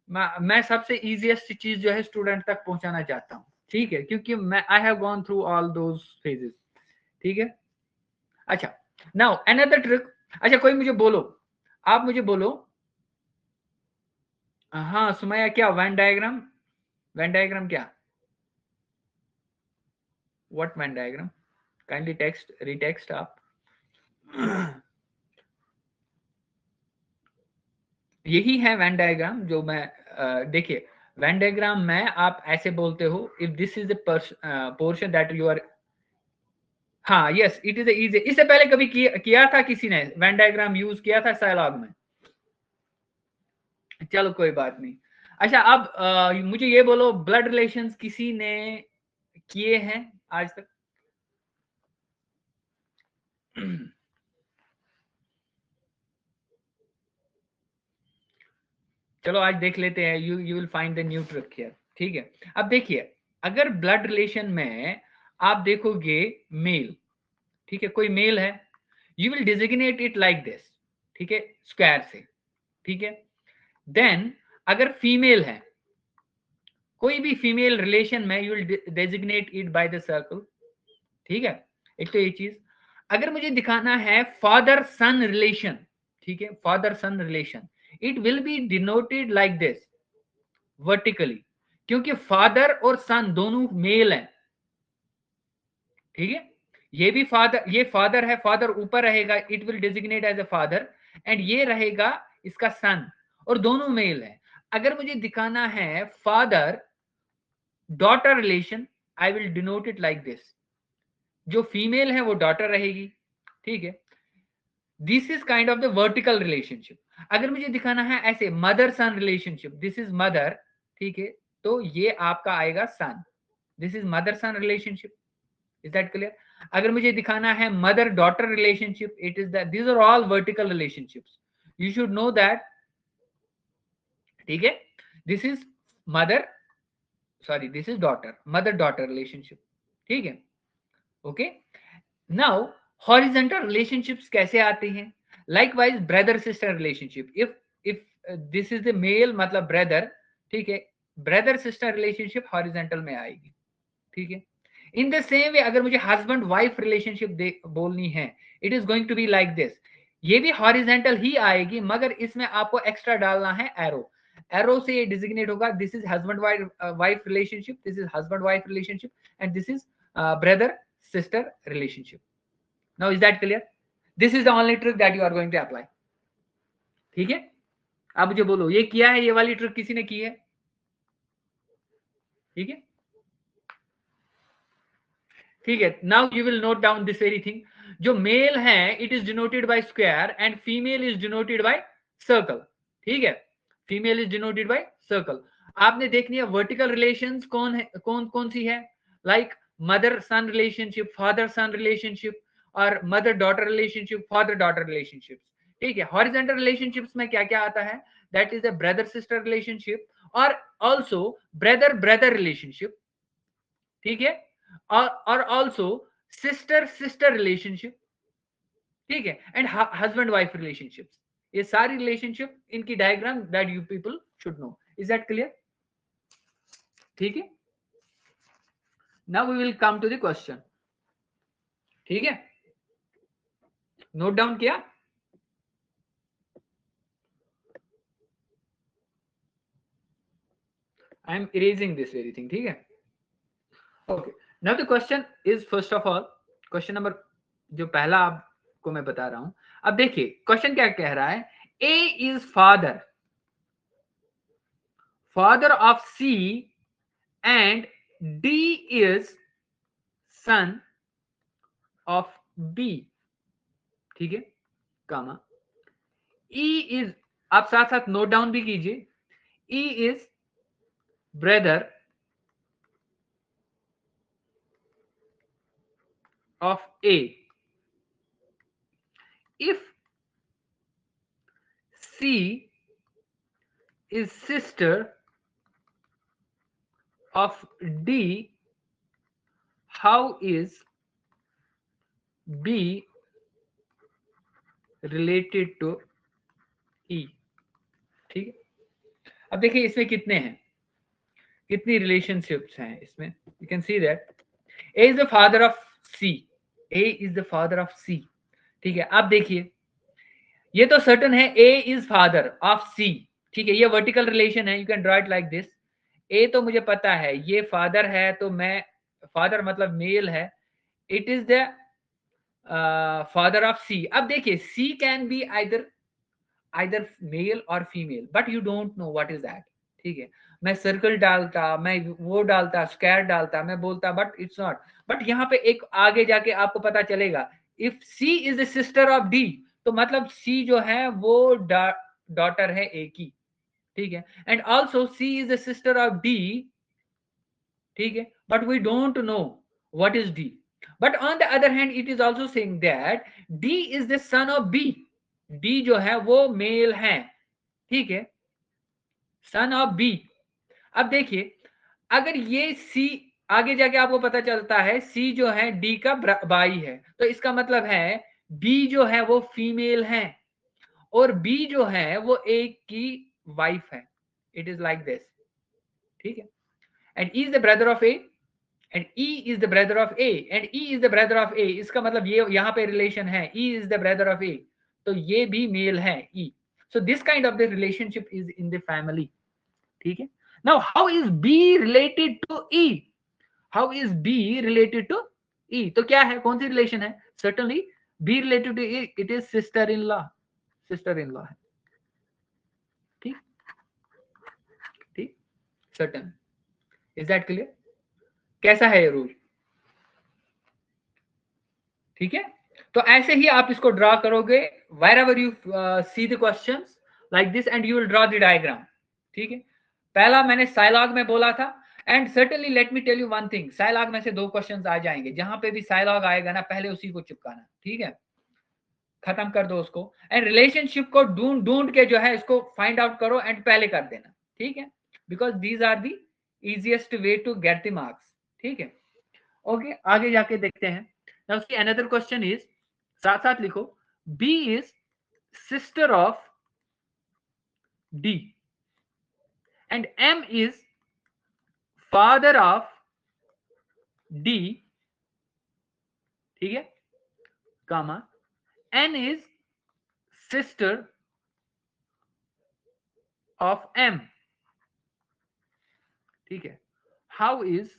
मैं सबसे इजीएस्ट चीज जो है स्टूडेंट तक पहुंचाना चाहता हूं. ठीक है. क्योंकि मैं I have gone through all those phases. ठीक है. अच्छा, नाउ अनदर ट्रिक. अच्छा, कोई मुझे बोलो, आप मुझे बोलो. हाँ सुमैया, क्या वेन डायग्राम? वेन डायग्राम क्या? What Venn diagram? Kindly text, retext आप. यही है वेन डायग्राम जो मैं देखिए वेन डायग्राम में आप ऐसे बोलते हो, if this is the portion that you are. हाँ, यस, इट इज इजी. इससे पहले कभी किया था किसी ने वेन डायग्राम यूज किया था साइलॉग में? चलो कोई बात नहीं. अच्छा, अब मुझे ये बोलो, ब्लड रिलेशंस किसी ने किए हैं आज तक? चलो आज देख लेते हैं. You will find the new trick here. ठीक है. अब देखिए, अगर ब्लड रिलेशन में आप देखोगे मेल. ठीक है. कोई मेल है, you will designate it like this. ठीक है, स्क्वायर से. ठीक है. देन अगर फीमेल है, कोई भी फीमेल रिलेशन में, you will designate it by the circle. ठीक है. एक तो ये चीज. अगर मुझे दिखाना है फादर सन रिलेशन, ठीक है, father son relation, it will be denoted like this, vertically. क्योंकि फादर और सन दोनों मेल हैं. ठीक है. ये भी फादर, ये फादर है, फादर ऊपर रहेगा, it will designate as a father. And ये रहेगा इसका सन, और दोनों मेल है. अगर मुझे दिखाना है father daughter relation, I will denote it like this. जो फीमेल है वो डॉटर रहेगी. ठीक है. This is kind of the vertical relationship. अगर मुझे दिखाना है ऐसे mother son relationship, this is mother. ठीक है. तो ये आपका आएगा son. This is mother son relationship. Is that clear? अगर मुझे दिखाना है mother daughter relationship, it is that these are all vertical relationships. You should know that. ठीक है. This is mother, sorry, this is daughter, mother daughter relationship. ठीक है. Okay. Now horizontal relationships कैसे आते हैं? Likewise brother sister relationship. If this is the male, मतलब brother. ठीक है. ब्रदर सिस्टर रिलेशनशिप हॉरिजॉन्टल में आएगी. ठीक है. इन द सेम वे अगर मुझे हस्बैंड वाइफ रिलेशनशिप बोलनी है, it is going to be like this. ये भी हॉरिजेंटल ही आएगी, मगर इसमें आपको एक्स्ट्रा डालना है एरो। एरो से ये डिजिग्नेट होगा, this is husband wife relationship, this is husband wife relationship, and this is brother sister relationship. Now is that clear? This is the only trick that you are going to apply. ठीक है, अब मुझे बोलो, ये किया है, ये वाली ट्रिक किसी ने की है? ठीक है, ठीक है। Now you will note down this very thing. जो मेल है it is denoted by square and female is denoted by circle. ठीक है, female is denoted by circle. आपने देखनी है वर्टिकल रिलेशंस कौन है, कौन कौन सी है, like mother son relationship, father son relationship, और mother daughter relationship, father daughter relationship. ठीक है, हॉरिजॉन्टल रिलेशनशिप्स में क्या क्या आता है, that is a brother sister relationship, और ऑल्सो ब्रदर ब्रदर रिलेशनशिप। ठीक है, और ऑल्सो सिस्टर सिस्टर रिलेशनशिप। ठीक है, एंड हस्बैंड वाइफ रिलेशनशिप्स। ये सारी रिलेशनशिप, इनकी diagram that you people should know. Is that clear? ठीक है, now we will come to the question. ठीक है, नोट डाउन किया? I am erasing this very thing. ठीक है, okay. Now the question is, first of all, question number जो पहला आपको मैं बता रहा हूं, अब देखिए क्वेश्चन क्या कह रहा है, A is father, father of C, and D is son of B। ठीक है, कामा E is, आप साथ साथ नोट डाउन भी कीजिए, E is brother of A। if C is sister of D, how is B related to E? ठीक है, अब देखिए इसमें कितने हैं, कितनी रिलेशनशिप्स हैं इसमें। You can see that A is the father of C, A is the father of C। ठीक है, आप देखिए ये तो सर्टन है, A is father of C। ठीक है, ये वर्टिकल रिलेशन है, you can draw it like this. A तो मुझे पता है ये फादर है, तो मैं, फादर मतलब मेल है, it is the father of C। अब देखिए C can be either male और female, but you don't know what is that. ठीक है, मैं सर्कल डालता, मैं वो डालता, स्क्वायर डालता, मैं बोलता, बट इट्स नॉट। बट यहाँ पे एक आगे जाके आपको पता चलेगा, if C is the sister of D, तो मतलब सी जो है वो डॉटर है ए की। ठीक है, and also C is the sister of D. ठीक है, but we don't know what is D. But on the other hand it is also saying that D is the son of B. D जो है वो mail है। ठीक है, सन of B. अब देखिए अगर ये सी, आगे जाके आपको पता चलता है सी जो है डी का भाई है, तो इसका मतलब है बी जो है वो फीमेल है, और बी जो है वो ए की वाइफ है। It is like this. ठीक है, and E is the brother of A, and E is the brother of A, and E is the brother of A. इसका मतलब ये यहाँ पे रिलेशन है, E is the brother of A, तो ये भी मेल है E. So this kind of the relationship is in the family. ठीक है, now how is B related to E? How is B related to E? तो क्या है, कौन सी रिलेशन है? Certainly B related to E, it is sister in law, sister in law है। ठीक, ठीक, सर्टन। Is that clear? कैसा है ये रूल? ठीक है, तो ऐसे ही आप इसको ड्रॉ करोगे, wherever you see the questions like this and you will draw the diagram। ठीक है, पहला मैंने साइलॉग में बोला था, and certainly let me tell you one thing, syllogism में से 2 क्वेश्चंस आ जाएंगे, जहां पे भी साइलॉग आएगा ना पहले उसी को चिपकाना। ठीक है, खत्म कर दो उसको, एंड रिलेशनशिप को ढूंढ ढूंढ के जो है इसको फाइंड आउट करो एंड पहले कर देना। ठीक है, because these are the easiest way to get the marks. ठीक है, ओके, आगे जाके देखते हैं। नाउ उसकी अनदर क्वेश्चन इज, साथ साथ लिखो, B is sister of D and M is father of D. ठीक है, comma N is sister of M. ठीक है, how is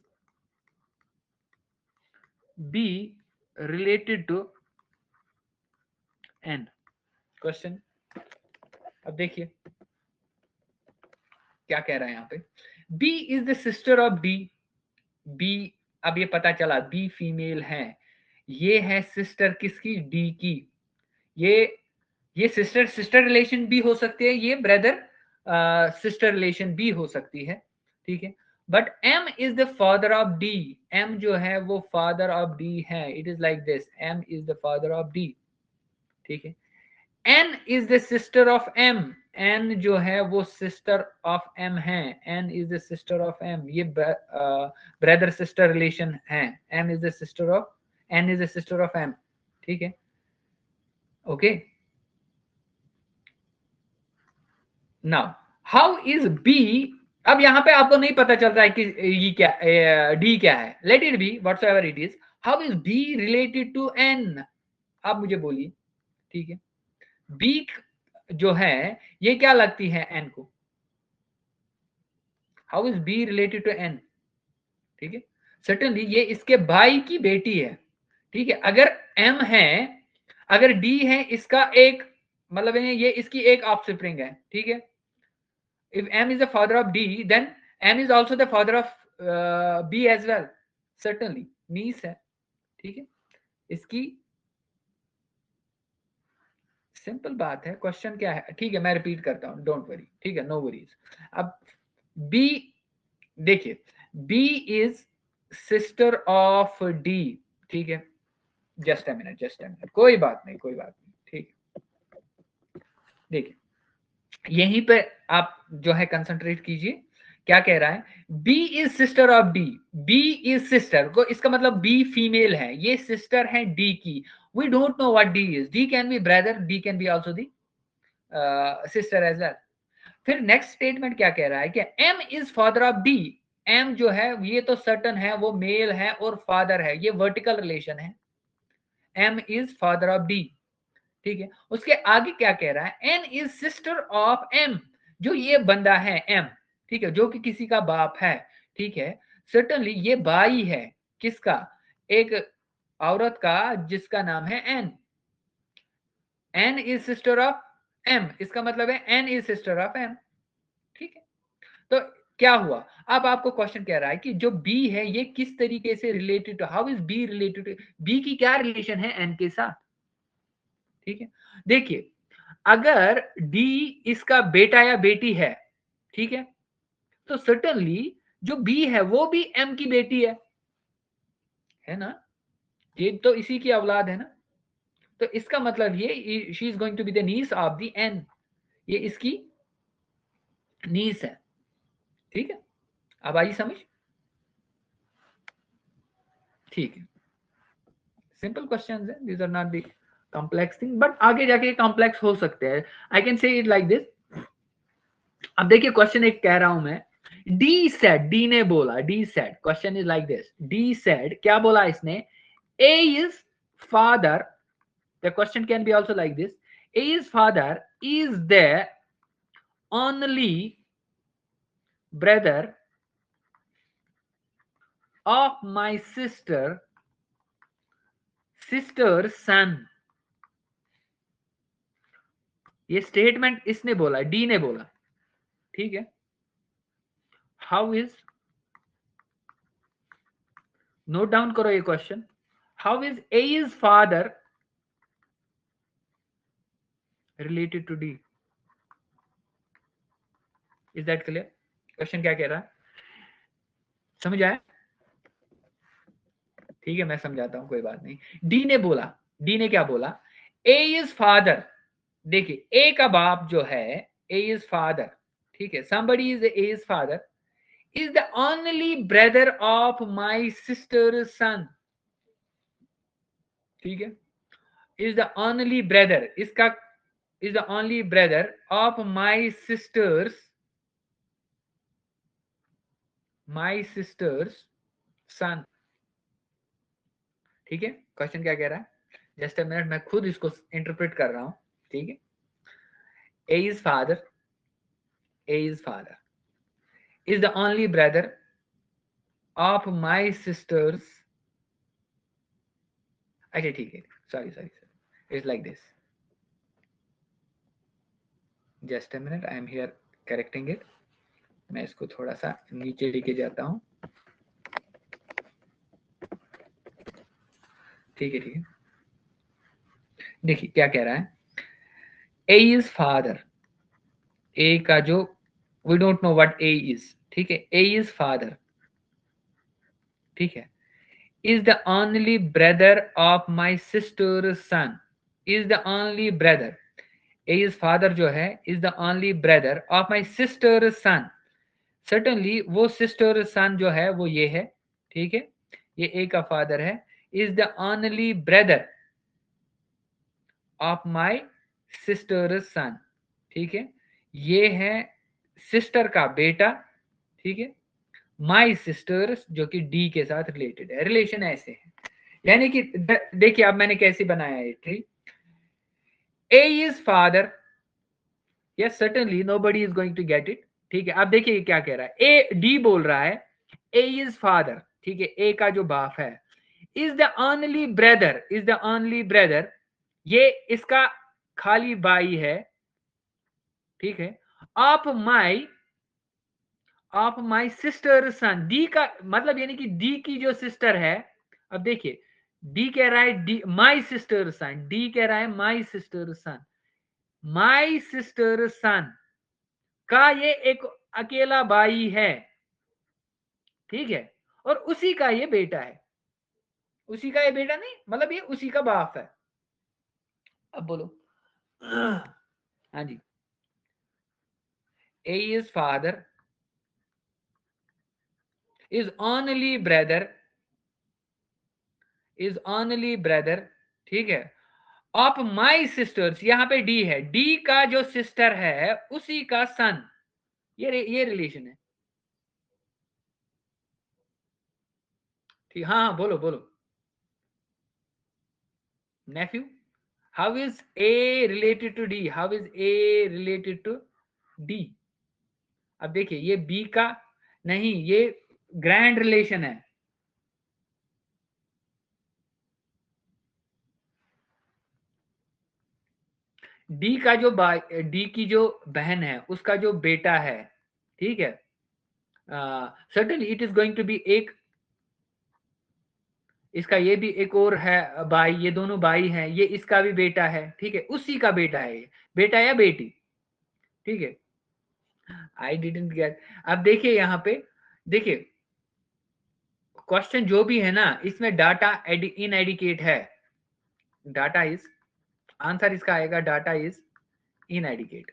B related to N? Question अब देखिए क्या कह रहा है यहाँ पे, B is the sister of D. B, अब ये पता चला B फीमेल है, ये है सिस्टर किसकी, D की. ये सिस्टर सिस्टर रिलेशन भी हो सकती है, ये ब्रदर सिस्टर रिलेशन भी हो सकती है. ठीक है, but M is the father of D. M जो है वो फादर ऑफ D है. It is like this, M is the father of D. ठीक है, N is the sister of M. N जो है वो सिस्टर ऑफ M है. N is the sister of M. ये ब्रदर सिस्टर रिलेशन है. M is the sister of, N is the sister of M. ठीक है, okay. Now how is B, अब यहां पे आपको नहीं पता चल रहा है कि ये क्या D क्या है. Let it be whatsoever it is. How is B related to N? आप मुझे बोलिए. ठीक है, B जो है ये क्या लगती है N को. How is B related to N? ठीक है, सर्टेनली ये इसके भाई की बेटी है. ठीक है, अगर M है, अगर D है, इसका एक मतलब ये इसकी एक ऑफस्प्रिंग है. ठीक है, if M is the father of D, then M is also the father of B as well. Certainly, niece है. ठीक है, इसकी सिंपल बात है. क्वेश्चन क्या है, ठीक है मैं रिपीट करता हूं, डोंट वरी. ठीक है, नो वरीज. अब B देखिए, B is sister of D. ठीक है, just a minute, just a minute, कोई बात नहीं, कोई बात नहीं. ठीक है, देखिए यहीं पे आप जो है कंसंट्रेट कीजिए. क्या कह रहा है, B is sister of D. B is sister को, इसका मतलब B फीमेल है, ये सिस्टर है D की. We don't know what D is. D can be brother, D can be also the sister as well. फिर नेक्स्ट स्टेटमेंट क्या कह रहा है कि M is father of D. M जो है ये तो सर्टन है, वो मेल है और फादर है, ये वर्टिकल रिलेशन है. M is father of D. ठीक है, उसके आगे क्या कह रहा है, N is sister of M. जो ये बंदा है M, ठीक है, जो कि किसी का बाप है. ठीक है, सर्टनली ये भाई है किसका, एक औरत का जिसका नाम है N. N is sister of M, इसका मतलब है N is sister of M. ठीक है, तो क्या हुआ, अब आपको क्वेश्चन कह रहा है कि जो B है ये किस तरीके से related, how is B related, B की क्या रिलेशन है N के साथ. ठीक है, देखिए अगर D इसका बेटा या बेटी है, ठीक है, तो सर्टेनली जो B है वो भी M की बेटी है ना, ये तो इसी की औलाद है ना. तो इसका मतलब ये she is going to be the niece of the N. ये इसकी नीस है. ठीक है, अब आई समझ. ठीक है, सिंपल क्वेश्चंस है, these are not the complex thing, but आगे जाके कॉम्प्लेक्स हो सकते हैं. I can say it like this. अब देखिए क्वेश्चन एक कह रहा हूं मैं, डी सेड, डी ने बोला, D said, question is like this, D said क्या बोला इसने, A is father. The question can be also like this, A is father is the only brother of my sister son. ये statement इसने बोला, D ने बोला. ठीक है, हाउ इज, नोट डाउन करो ये question, how is A is father related to D. Is that clear? Question क्या कह रहा है, समझ आया? ठीक है, मैं समझाता हूं, कोई बात नहीं. डी ने बोला, डी ने क्या बोला, ए इज फादर. देखिए ए का बाप जो है, ए इज फादर. ठीक है, somebody is a is father is the only brother of my sister's son. ठीक है, is the only brother, इसका is the only brother of my sister's son. ठीक है, क्वेश्चन क्या कह रहा है, जस्ट अ मिनट, मैं खुद इसको इंटरप्रेट कर रहा हूं. ठीक है, A is father. A is father. Is the only brother of my sisters. अच्छा ठीक है, sorry. It's like this. Just a minute, I am here correcting it. मैं इसको थोड़ा सा नीचे लेके जाता हूँ. ठीक है. देखिए क्या कह रहा है. A is father. A का जो we don't know what A is. ठीक है. A is father. ठीक है. Is the only brother of my sister's son. Is the only brother. A is father जो है, is the only brother of my sister's son. Certainly वो sister son जो है वो ये है. ठीक है. ये A का father है. Is the only brother of my sister's son. ठीक है. ये है सिस्टर का बेटा. ठीक है. माई सिस्टर्स जो कि डी के साथ रिलेटेड है. रिलेशन ऐसे है, यानी कि देखिए अब मैंने कैसे बनाया है tree. A is father. Yes certainly nobody is going to get it. ठीक है. अब देखिए क्या कह रहा है. ए डी बोल रहा है ए इज फादर. ठीक है. ए का जो बाप है. Is the only brother. Is the only brother. ये इसका खाली भाई है. ठीक है. Of my sister son. D का मतलब यानी कि डी की जो सिस्टर है. अब देखिए डी कह रहा है D my sister son. D कह रहा है माई सिस्टर सन. माई सिस्टर सन का ये एक अकेला भाई है. ठीक है. और उसी का ये बेटा है. उसी का ये बेटा नहीं, मतलब ये उसी का बाप है. अब बोलो. हाँ जी. A is father, is only brother. ठीक है. Of my sisters. यहां पे डी है. डी का जो सिस्टर है उसी का सन. ये रिलेशन है. ठीक. हाँ बोलो. Nephew. How is A related to D. How is A related to D. अब देखिए ये बी का नहीं, ये ग्रैंड रिलेशन है. डी की जो बहन है उसका जो बेटा है. ठीक है. Certainly it is going to be एक. इसका ये भी एक और है भाई. ये दोनों भाई हैं. ये इसका भी बेटा है. ठीक है. उसी का बेटा है ये. बेटा या बेटी. ठीक है. I didn't get. अब देखिए यहां पे देखिए क्वेश्चन जो भी है ना इसमें डाटा इनएडिकेट है. डाटा इज आंसर इसका आएगा डाटा इज इनएडिकेट.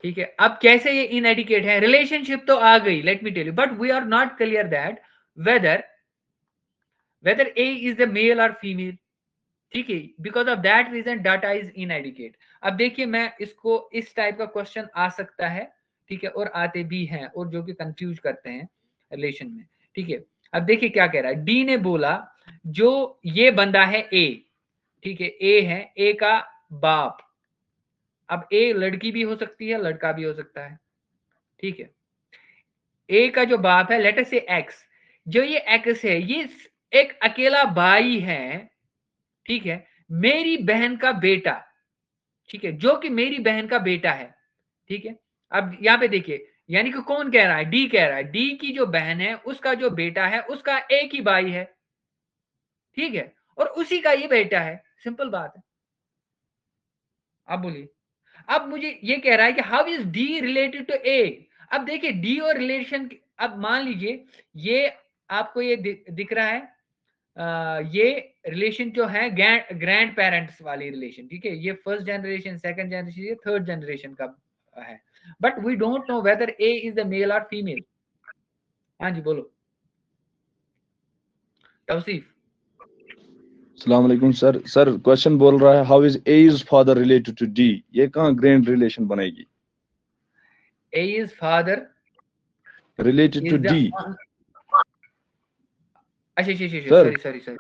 ठीक है. अब कैसे ये इनएडिकेट है. रिलेशनशिप तो आ गई. Let me tell you but we are not clear that whether A is the male or female. ठीक है. Because of that reason data is inadequate. अब देखिए मैं इसको इस टाइप का क्वेश्चन आ सकता है. ठीक है. और आते भी हैं और जो कि कंफ्यूज करते हैं रिलेशन में. ठीक है. अब देखिए क्या कह रहा है. डी ने बोला जो ये बंदा है ए. ठीक है. ए है ए का बाप. अब ए लड़की भी हो सकती है लड़का भी हो सकता है. ठीक है. ए का जो बाप है लेट अस से एक्स. जो ये एक्स है ये एक अकेला भाई है. ठीक है. मेरी बहन का बेटा. ठीक है. जो कि मेरी बहन का बेटा है. ठीक है. अब यहां पे देखिए यानी कि कौन कह रहा है. डी कह रहा है. डी की जो बहन है उसका जो बेटा है उसका एक ही भाई है. ठीक है. और उसी का ये बेटा है. सिंपल बात है. अब बोलिए. अब मुझे ये कह रहा है कि how is D related to A. अब देखिए डी और रिलेशन. अब मान लीजिए ये आपको ये दिख रहा है. ये रिलेशन जो है ग्रैंड पेरेंट्स वाली रिलेशन. ठीक है. ये फर्स्ट जनरेशन सेकंड जनरेशन ये थर्ड जनरेशन का है. But we don't know whether A is the male और फीमेल. हाँ जी बोलो. तौसीफ. अस्सलाम वालेकुम सर. क्वेश्चन बोल रहा है how is A is father related to D. ये कहाँ ग्रैंड रिलेशन बनेगी. A is father related to D. अच्छा सॉरी.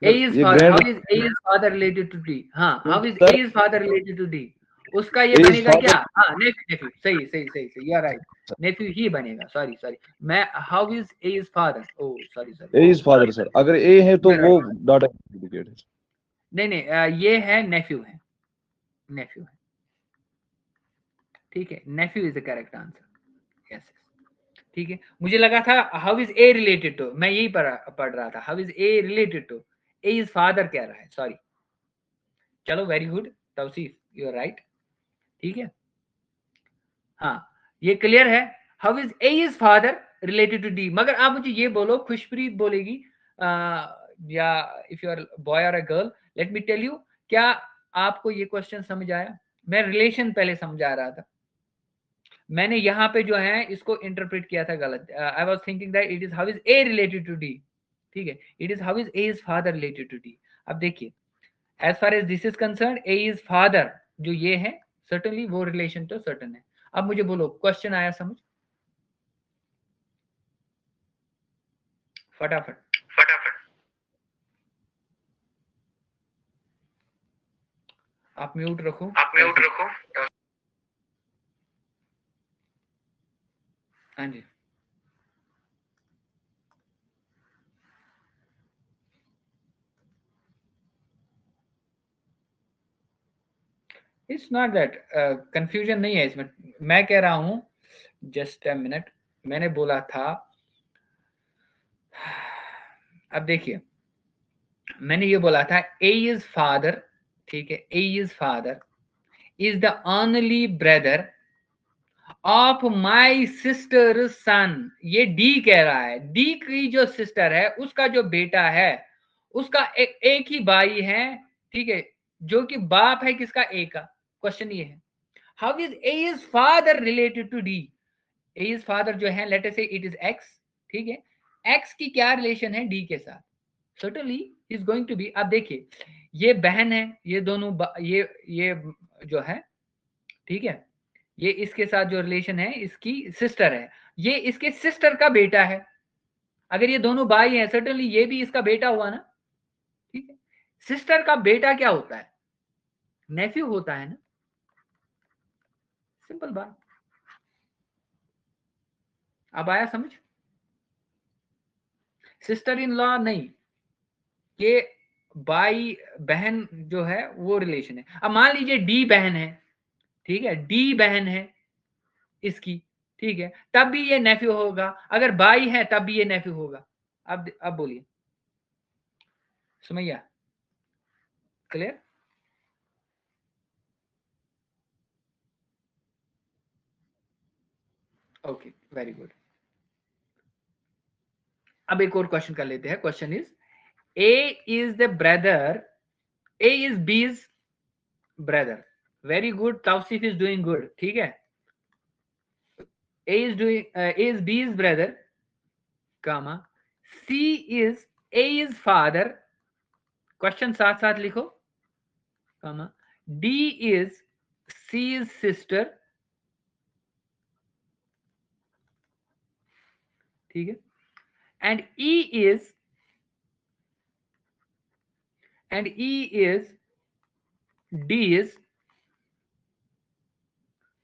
A is ये father. Grand How is A is father related to D? हाँ, how is A sir is father related to D? उसका ये A is बनेगा क्या? father हाँ, nephew. सही, you are right. Nephew ही बनेगा. Sorry. मैं how is A is father? Oh, sorry. A is father sir, अगर A है तो You are वो right. डाटा सर्टिफिकेट है। नहीं, ये है nephew है, ठीक है। nephew is the correct answer. Yes. ठीक है, मुझे लगा था how is A related to, मैं यही पढ़ रहा था, how is A related to, A is father कह रहा है, सॉरी। चलो very good Tauseef, you are right, ठीक है। हाँ, ये क्लियर है, how is A is father related to D. मगर आप मुझे ये बोलो, खुशप्रीत बोलेगी या if you are boy or a girl, let me tell you, क्या आपको ये क्वेश्चन समझ आया? मैं रिलेशन पहले समझा रहा था, मैंने यहाँ पे जो है इसको इंटरप्रेट किया था गलत। I was thinking that it is how is A related to D, ठीक है, it is how is A is father related to D. अब देखिए, as far as this is concern, A is father जो ये है, certainly वो relation तो certain है। अब मुझे बोलो, क्वेश्चन आया समझ? फटाफट आप म्यूट रखो, हाँ जी। इट्स नॉट दैट, कंफ्यूजन नहीं है इसमें, मैं कह रहा हूं, जस्ट अ मिनट, मैंने बोला था, अब देखिए, मैंने ये बोला था ए इज फादर, ठीक है, A is father is the only brother of my sister son. ये डी कह रहा है, डी की जो सिस्टर है उसका जो बेटा है, उसका एक ही भाई है, ठीक है, जो कि बाप है किसका? ए का। क्वेश्चन ये है, how is A is father related to D? A is father जो है, लेट अस से इट इज एक्स, ठीक है, एक्स की क्या रिलेशन है डी के साथ? Certainly is going to be, अब देखिए, ये बहन है, ये दोनों ये जो है, ठीक है, ये इसके साथ जो रिलेशन है इसकी सिस्टर है, ये इसके सिस्टर का बेटा है। अगर ये दोनों भाई हैं, सर्टेनली ये भी इसका बेटा हुआ ना, ठीक है। सिस्टर का बेटा क्या होता है? नेफ्यू होता है ना, सिंपल बात। अब आया समझ? सिस्टर इन लॉ नहीं, ये भाई बहन जो है वो रिलेशन है। अब मान लीजिए डी बहन है, ठीक है, डी बहन है इसकी, ठीक है, तब भी ये नेफ्यू होगा, अगर भाई है तब भी ये नेफ्यू होगा। अब बोलिए Sumaiya, clear? Okay, very good. अब एक और क्वेश्चन कर लेते हैं। Question is, A is the brother, A is B's brother, very good, Tauseef is doing good, ठीक है। A is doing, A is B's brother, comma, C is A is father, question साथ साथ लिखो, comma, D is C is sister, ठीक है, and E is D is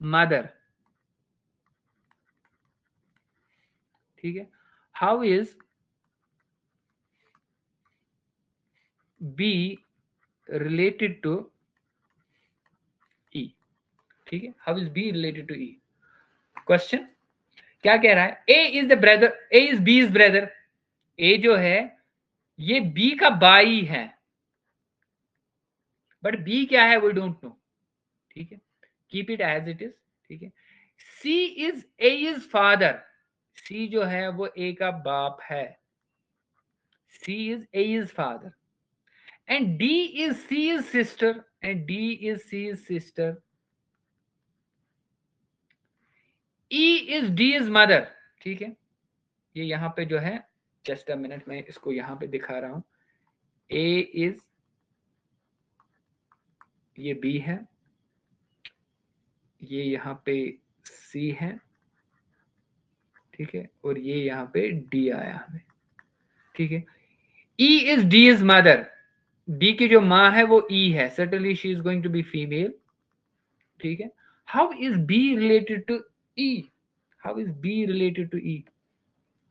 mother, ठीक है। How is B related to E, ठीक है, how is B related to E? Question क्या कह रहा है? A is the brother, A is B is brother, A जो है ये बी का भाई है, बट बी क्या है वी डोंट नो, ठीक है, keep it as it is, ठीक है। C is A is father, C जो है वो ए का बाप है, C is A is father, and D is C is sister, and D is C is sister, E is D is mother, ठीक है। ये यहां पे जो है, जस्ट अ मिनट, मैं इसको यहां पे दिखा रहा हूं, ए इज, ये बी है, ये यहाँ पे सी है, ठीक है, और ये यहाँ पे डी आया हमें, ठीक है। E is D is mother. D की जो माँ है वो E है. Certainly she is going to be female. ठीक है. How is B related to E? How is B related to E?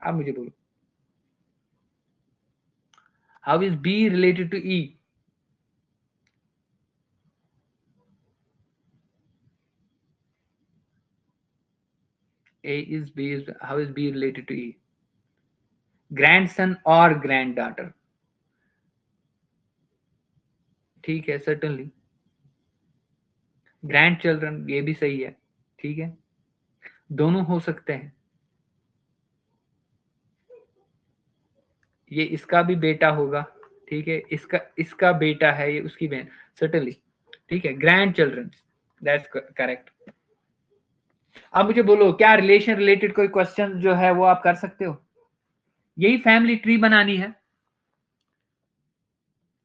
आप मुझे बोलो. How is B related to E? A is B is, how is B related to E? Grandson or granddaughter. ठीक है. Certainly. Grandchildren ये भी सही है. ठीक है. दोनों हो सकते हैं. ये इसका भी बेटा होगा. ठीक है. इसका बेटा है, ये उसकी बहन. Certainly. ठीक है. Grandchildren. That's correct. अब मुझे बोलो, क्या रिलेशन रिलेटेड कोई क्वेश्चन जो है वो आप कर सकते हो? यही फैमिली ट्री बनानी है.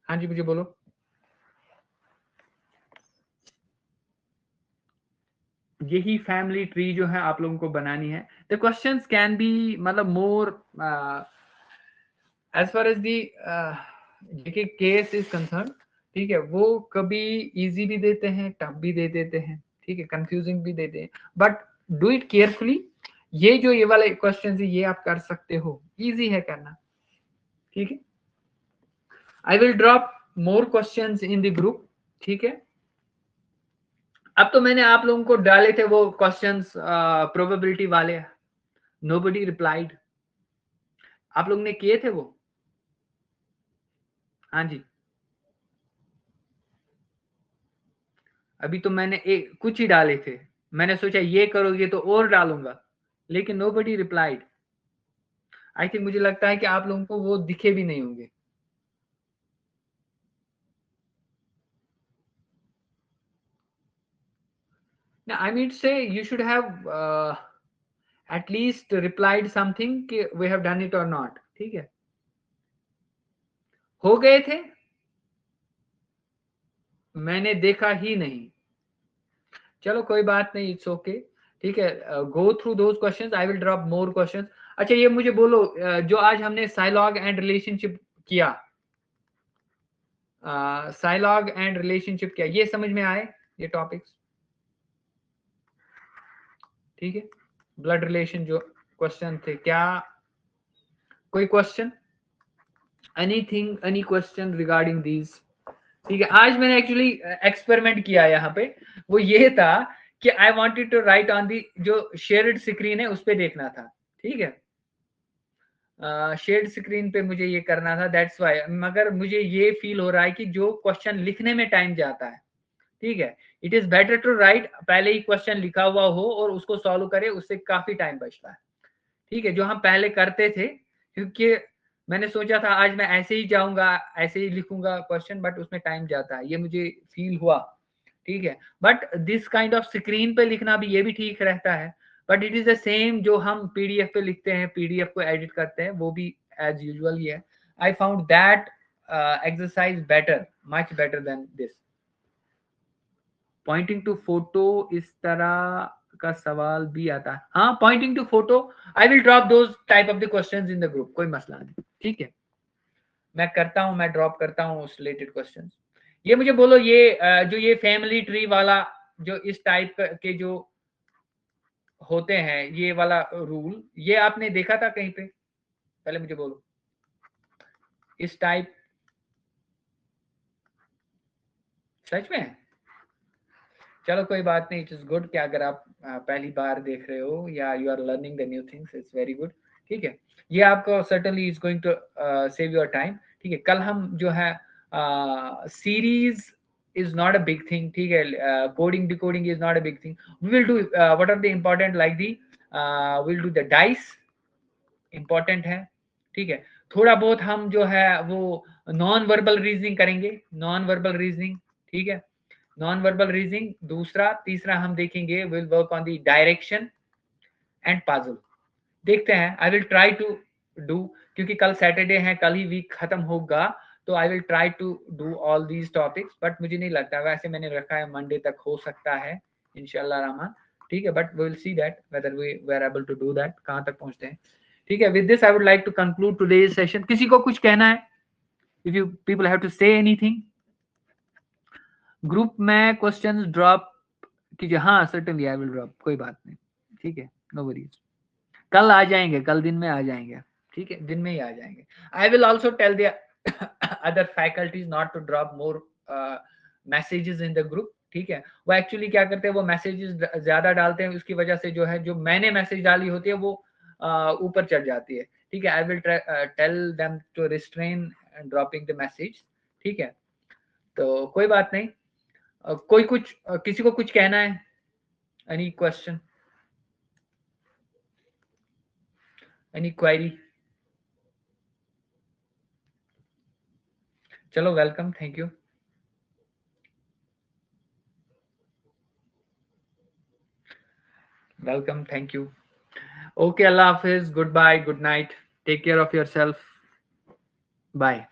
हाँ जी, मुझे बोलो. यही फैमिली ट्री जो है आप लोगों को बनानी है. द क्वेश्चंस कैन बी मतलब more as far as the case is concern. ठीक है. वो कभी इजी भी देते हैं, टफ भी दे देते हैं. ठीक है. कंफ्यूजिंग भी देते हैं. But do it carefully. ये वाले क्वेश्चन है ये आप कर सकते हो. इजी है करना. ठीक है. I will drop more questions in the group. ठीक है. अब तो मैंने आप लोगों को डाले थे वो क्वेश्चंस प्रोबेबिलिटी वाले. Nobody replied. आप लोगों ने किए थे वो? हाँ जी. अभी तो मैंने कुछ ही डाले थे. मैंने सोचा ये करोगे तो और डालूंगा, लेकिन नोबडी रिप्लाइड. आई थिंक मुझे लगता है कि आप लोगों को वो दिखे भी नहीं होंगे. Now, I mean to say you should have at least replied something कि we have done it or not. ठीक है. हो गए थे, मैंने देखा ही नहीं. चलो कोई बात नहीं. It's okay. ठीक है. Go through those questions. I will drop more questions. अच्छा ये मुझे बोलो, जो आज हमने साइलॉग एंड रिलेशनशिप किया, साइलॉग एंड रिलेशनशिप किया, ये समझ में आए ये टॉपिक्स? ठीक है. ब्लड रिलेशन जो क्वेश्चन थे, क्या कोई question? Anything, any question regarding these? ठीक है. आज मैंने एक्चुअली एक्सपेरिमेंट किया यहाँ पे. वो ये था कि I wanted to write on the जो शेयर्ड स्क्रीन है उस पे देखना था. ठीक है. शेयर्ड स्क्रीन पे मुझे ये करना था. That's why. मगर मुझे ये फील हो रहा है कि जो क्वेश्चन लिखने में टाइम जाता है, ठीक है, it is better to write. पहले ही क्वेश्चन लिखा हुआ हो और उसको सॉल्व करे, उससे काफी टाइम बचता है. ठीक है. जो हम पहले करते थे, क्योंकि मैंने सोचा था आज मैं ऐसे ही जाऊंगा, ऐसे ही लिखूंगा क्वेश्चन, बट उसमें टाइम जाता है, ये मुझे फील हुआ. ठीक है. But this kind of screen पे लिखना भी, ये भी ठीक रहता है. But it is the same जो हम पीडीएफ पे लिखते हैं, पीडीएफ को एडिट करते हैं, वो भी एज यूजुअल ही है. I found that exercise better, much better than this. Pointing to photo, इस तरह का सवाल भी आता है. हाँ, pointing to photo, I will drop those type of the questions in the group. कोई मसला नहीं. ठीक है. मैं करता हूं, मैं ड्रॉप करता हूं उस रिलेटेड क्वेश्चंस. ये मुझे बोलो, ये जो ये फैमिली ट्री वाला जो इस टाइप के जो होते हैं, ये वाला रूल, ये आपने देखा था कहीं पे? पहले मुझे बोलो. इस टाइप सच में? चलो कोई बात नहीं. इट इज गुड कि अगर आप पहली बार देख रहे हो या you are learning the new things, it's very good. ठीक है. ये आपको certainly is going to save your time. ठीक है. कल हम जो है series is not a big thing. ठीक है. Coding decoding is not a big thing. We will do what are the important, like the we'll do the dice, important है. ठीक है. थोड़ा बहुत हम जो है वो नॉन वर्बल रीजनिंग करेंगे. Non verbal reasoning. ठीक है. नॉन वर्बल रीजनिंग दूसरा. तीसरा हम देखेंगे, will work on the direction and puzzle. देखते हैं. I will try to do, क्योंकि कल सैटरडे है, कल ही वीक खत्म होगा, तो I will try to do all these topics. But मुझे नहीं लगता, वैसे मैंने रखा है मंडे तक हो सकता है इंशाल्लाह रहमान. ठीक है. But we will see that whether we are able to do that, कहां तक पहुंचते हैं. ठीक है. With this I would like to conclude today's session. किसी को कुछ कहना है? If you people have to say anything, group में क्वेश्चंस ड्रॉप कीजिए। हाँ सर्टेनली आई विल ड्रॉप, कोई बात नहीं, ठीक है, नो वरीज। कल आ जाएंगे, कल दिन में आ जाएंगे, ठीक है, दिन में ही आ जाएंगे। I will also tell the other faculties not to drop more messages in the group, ठीक है। वो एक्चुअली क्या करते हैं, वो मैसेजेस ज्यादा डालते हैं, उसकी वजह से जो है जो मैंने मैसेज डाली होती है वो ऊपर चढ़ जाती है, ठीक है। I will tell them to restrain dropping the message, ठीक है। तो कोई बात नहीं। कोई कुछ किसी को कुछ कहना है, एनी क्वेश्चन, एनी क्वेरी? चलो welcome, thank you. Welcome, thank you. Okay, अल्लाह हाफिज, good bye, good night, take care of yourself, bye.